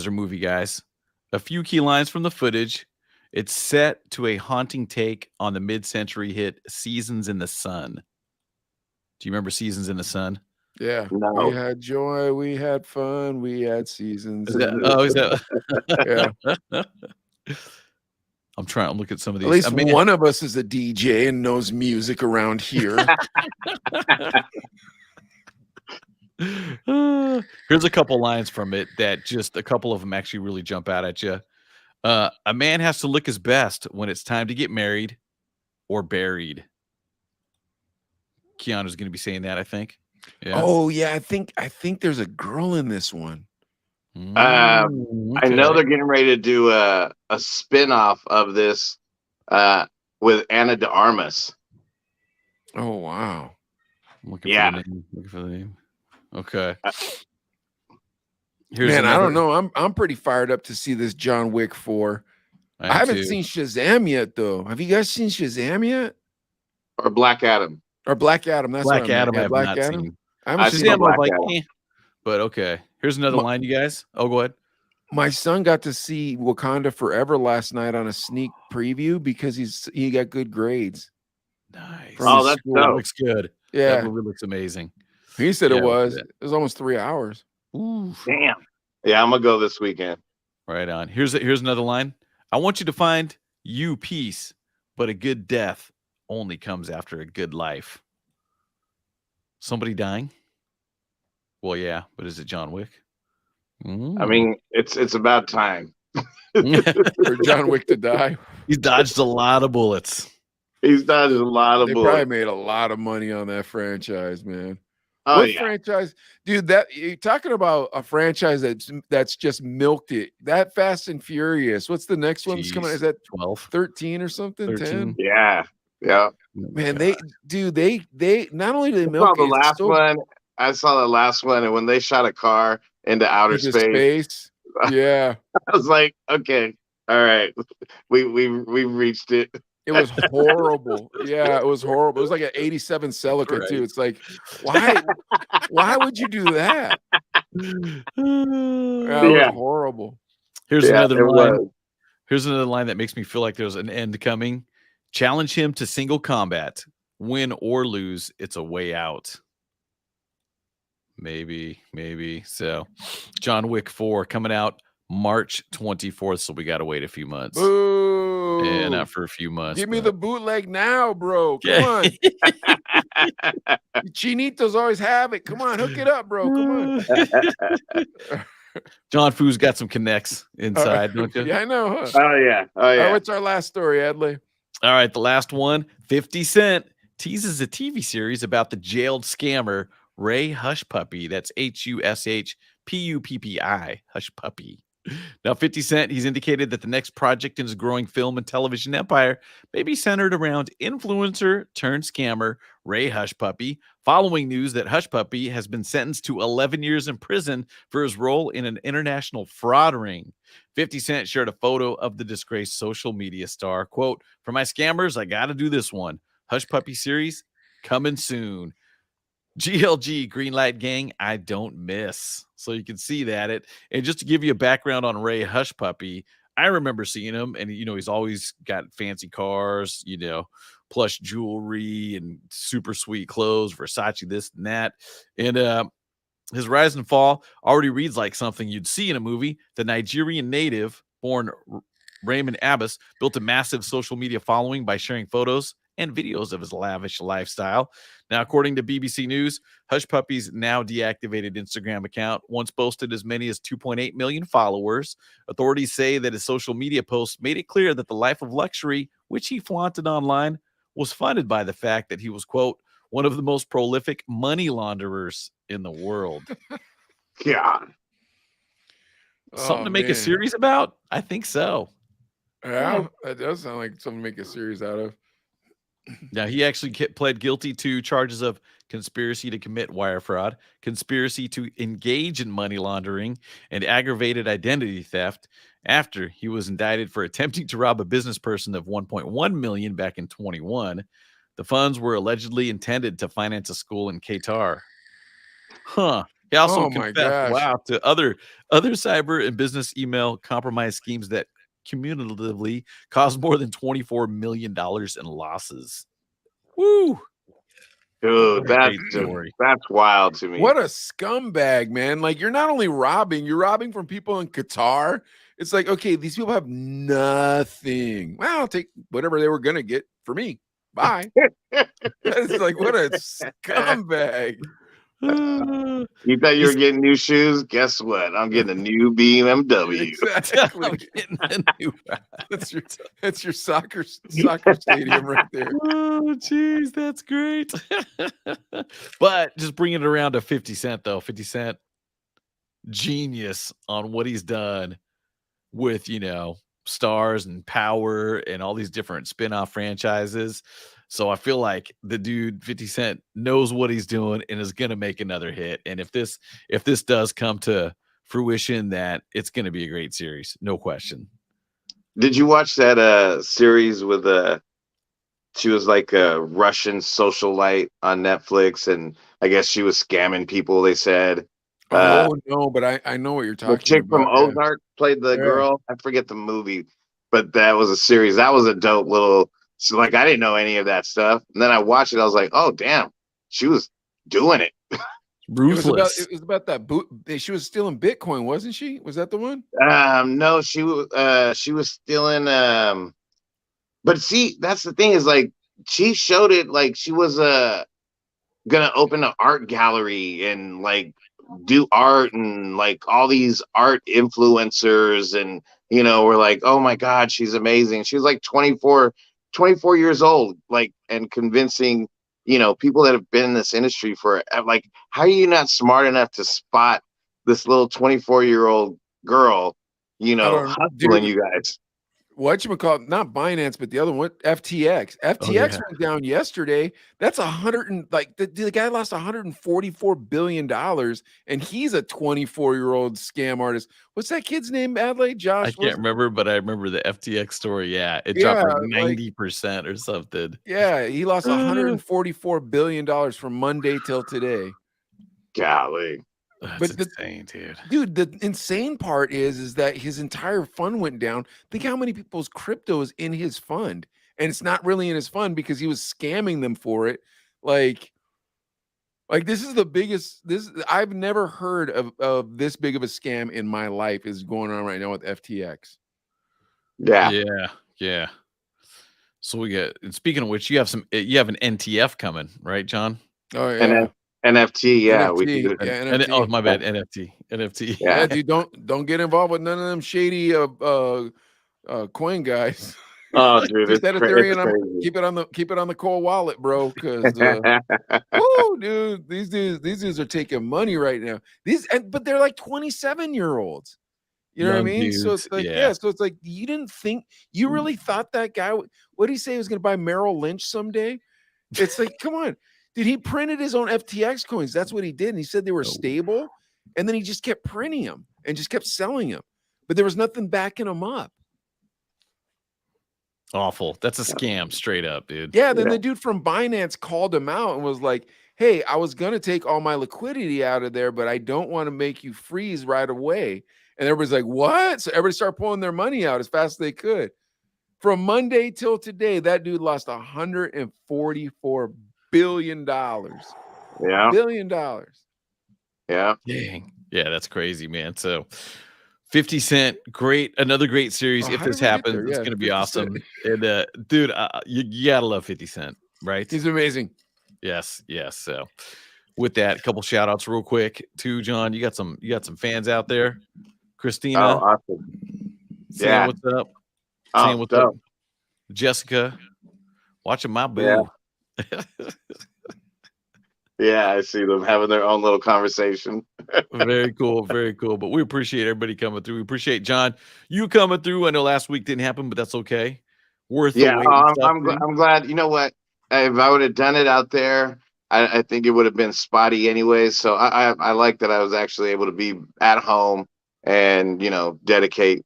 are movie guys. A few key lines from the footage. It's set to a haunting take on the mid-century hit Seasons in the Sun. Do you remember Seasons in the Sun?
Yeah.
No.
We had joy, we had fun, we had seasons.
Is that?
Yeah.
I'm looking at some of these.
At least one of us is a DJ and knows music around here.
Here's a couple lines from it that just a couple of them actually really jump out at you. A man has to look his best when it's time to get married or buried. Keanu's going to be saying that, I think. Yeah.
Oh yeah, I think there's a girl in this one.
Okay.
I know they're getting ready to do a spin-off of this with Anna de Armas.
Oh wow.
Looking for the name. Okay.
Man, I don't know. I'm pretty fired up to see this John Wick 4. I haven't seen Shazam yet, though. Have you guys seen Shazam yet?
Or Black Adam.
Or Black Adam. That's
Black
what I
Adam.
meant.
I have
Black
not
Adam.
seen.
I've
seen Black Adam.
But okay. Here's another line, you guys. Oh, go ahead.
My son got to see Wakanda Forever last night on a sneak preview because he got good grades.
Nice.
From
Oh,
his
that's
school.
That
dope.
looks good.
Yeah,
That movie looks amazing.
he said
Yeah,
it was.
yeah.
It was almost 3 hours.
Ooh.
Damn. Yeah, I'm gonna go this weekend.
Right on. Here's another line. I want you to find you peace, but a good death only comes after a good life. Somebody dying? Well, yeah, but is it John Wick?
I mean, it's about time.
For John Wick to die.
He's dodged a lot of bullets.
He's done a lot of
They probably
bullets.
made a lot of money on that franchise, man.
Oh
What
yeah.
franchise, dude? That you're talking about a franchise that's just milked it. That Fast and Furious. What's the next one that's coming?
Jeez.
Is that
12.
13 or something? 10?
13.
Yeah. Yeah.
Man, they not only do they
I saw
milk
the
it, it's
last
so
one. I saw the last one, and when they shot a car into outer
into
space,
space. Yeah,
I was like, okay, all right, we reached it.
it was horrible. Yeah, it was horrible. It was like an 87 Celica
Right.
too. It's like, why would you do that? Yeah, it
Yeah.
was horrible.
Here's
Yeah,
another
it
line.
was.
Here's another line that makes me feel like there's an end coming. Challenge him to single combat. Win or lose, it's a way out. Maybe. So, John Wick 4 coming out March 24th. So we got to wait a few months.
Boo!
Yeah, not for a few months.
Give me
but-
the bootleg now, bro. Come
Yeah.
on. Chinitos always have it. Come on, hook it up, bro. Come on.
John Foo's got some connects inside, don't you?
Yeah, I know. Huh?
Oh yeah. Oh
All right,
yeah.
what's our last story, Adley?
All right, the last one. 50 Cent teases a TV series about the jailed scammer Ray Hushpuppi. That's Hushpuppi. Hushpuppi. Now, 50 Cent, he's indicated that the next project in his growing film and television empire may be centered around influencer turned scammer Ray Hushpuppi, following news that Hushpuppi has been sentenced to 11 years in prison for his role in an international fraud ring. 50 Cent shared a photo of the disgraced social media star. Quote, "For my scammers, I got to do this one. Hushpuppi series coming soon. GLG, Greenlight Gang, I don't miss." So you can see that. And just to give you a background on Ray Hushpuppi, I remember seeing him, and he's always got fancy cars, plush jewelry and super sweet clothes, Versace, this and that. And his rise and fall already reads like something you'd see in a movie. The Nigerian native born Raymond Abbas built a massive social media following by sharing photos and videos of his lavish lifestyle. Now, according to BBC News, Hushpuppi's now deactivated Instagram account once boasted as many as 2.8 million followers. Authorities say that his social media posts made it clear that the life of luxury, which he flaunted online, was funded by the fact that he was, quote, one of the most prolific money launderers in the world.
God.
Something to
Oh,
make a
man.
series about? I think so.
Yeah, that does sound like something to make a series out of.
Now, he actually pled guilty to charges of conspiracy to commit wire fraud, conspiracy to engage in money laundering, and aggravated identity theft after he was indicted for attempting to rob a business person of $1.1 million back in 2021. The funds were allegedly intended to finance a school in Qatar. Huh. He also
Oh, my
confessed,
gosh.
wow, to other cyber and business email compromise schemes that cumulatively caused more than $24 million in losses. Woo!
Dude,
Great story.
that's wild to me.
What a scumbag, man. Like, you're not only robbing, you're robbing from people in Qatar. It's like, okay, these people have nothing. Well, I'll take whatever they were going to get for me. Bye. It's like, what a scumbag.
You thought you were getting new shoes? Guess what? I'm getting a new BMW.
Exactly.
I'm getting a new
That's your soccer stadium right there.
Oh, geez, that's great. But just bringing it around to 50 Cent, though. 50 Cent, genius on what he's done with, stars and power and all these different spin-off franchises. So I feel like the dude 50 Cent knows what he's doing and is going to make another hit. And if this does come to fruition, that it's going to be a great series, no question.
Did you watch that series with she was like a Russian socialite on Netflix, and I guess she was scamming people, they said.
Oh no, but I know what you're talking
The chick
about.
from Ozark played the girl. I forget the movie, but that was a series. That was a dope little So like I didn't know any of that stuff. And then I watched it. I was like, oh damn, she was doing it.
Ruthless.
It was about that boot. She was stealing Bitcoin, wasn't she? Was that the one?
No, she was stealing. But see, that's the thing is like she showed it like she was gonna open an art gallery and like do art and like all these art influencers and we're like, oh my god, she's amazing. She was like 24 years old, like, and convincing people that have been in this industry for like, how are you not smart enough to spot this little 24-year-old girl hustling you guys?
Whatchamacallit, not Binance, but the other one, FTX. FTX went down yesterday. That's the guy lost $144 billion, and he's a 24-year-old scam artist. What's that kid's name, Adelaide? Josh?
I can't remember, but I remember the FTX story. Yeah, it dropped like 90% or something.
Yeah, he lost $144 billion from Monday till today.
Golly.
That's insane,
dude. The insane part is that his entire fund went down. Think how many people's crypto is in his fund, and it's not really in his fund because he was scamming them for it. Like this is the biggest. I've never heard of this big of a scam in my life is going on right now with FTX.
Yeah. So we get. And speaking of which, you have an NTF coming, right, John?
Oh yeah.
NFT, yeah,
NFT,
we can do it.
Yeah, NFT.
Oh my bad, NFT.
Yeah, dude, don't get involved with none of them shady coin guys.
Oh, dude,
Just that Ethereum, keep it on the cold wallet, bro. Because woo, dude, these dudes are taking money right now. But they're like 27-year-olds. You know what I mean?
Dudes,
so it's like, so it's like you really thought that guy? What did he say he was going to buy Merrill Lynch someday? It's like, come on. Dude, he printed his own FTX coins. That's what he did. And he said they were stable. And then he just kept printing them and just kept selling them. But there was nothing backing them up.
Awful. That's a scam straight up, dude.
Yeah, then the dude from Binance called him out and was like, hey, I was going to take all my liquidity out of there, but I don't want to make you freeze right away. And everybody's like, what? So everybody started pulling their money out as fast as they could. From Monday till today, that dude lost $144 billion.
Yeah.
$1 billion.
Yeah.
Dang. Yeah, that's crazy, man. So 50 Cent, another great series. If this happens, it's gonna be awesome. And dude, you gotta love 50 Cent, right?
He's amazing.
Yes. So with that, a couple shout outs real quick to John. You got some fans out there. Christina.
Oh, awesome.
Saying what's up. Saying what's up. Jessica. Watching my boo.
Yeah. Yeah, I see them having their own little conversation.
Very cool. But we appreciate everybody coming through. We appreciate John, you coming through. I know last week didn't happen, but that's okay. Worth the wait.
I'm glad. You know what? If I would have done it out there, I think it would have been spotty anyways. So I like that I was actually able to be at home and dedicate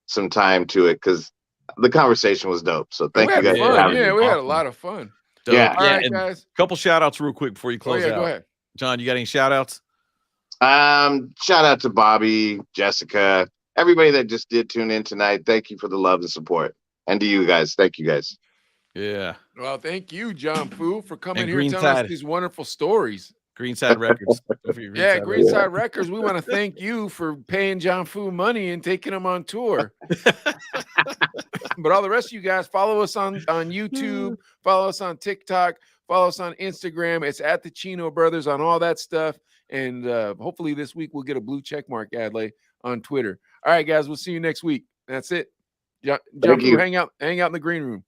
some time to it because the conversation was dope. So thank you guys for having me.
Yeah, we had a lot of fun.
Dope.
Yeah.
All right, guys.
Couple shout outs real quick before you close out.
Go ahead.
John, you got any shout outs?
Shout out to Bobby, Jessica, everybody that just did tune in tonight. Thank you for the love and support. And to you guys, thank you guys.
Yeah.
Well, thank you, John Fu, for coming here and
Greenside.
telling us these wonderful stories.
Greenside Records.
Greenside Records. We want to thank you for paying John Fu money and taking him on tour. But all the rest of you guys, follow us on YouTube, follow us on TikTok, follow us on Instagram. It's at the Chino Brothers on all that stuff. And hopefully this week we'll get a blue check mark, Adley, on Twitter. All right, guys, we'll see you next week. That's it. John Fu, hang out in the green room.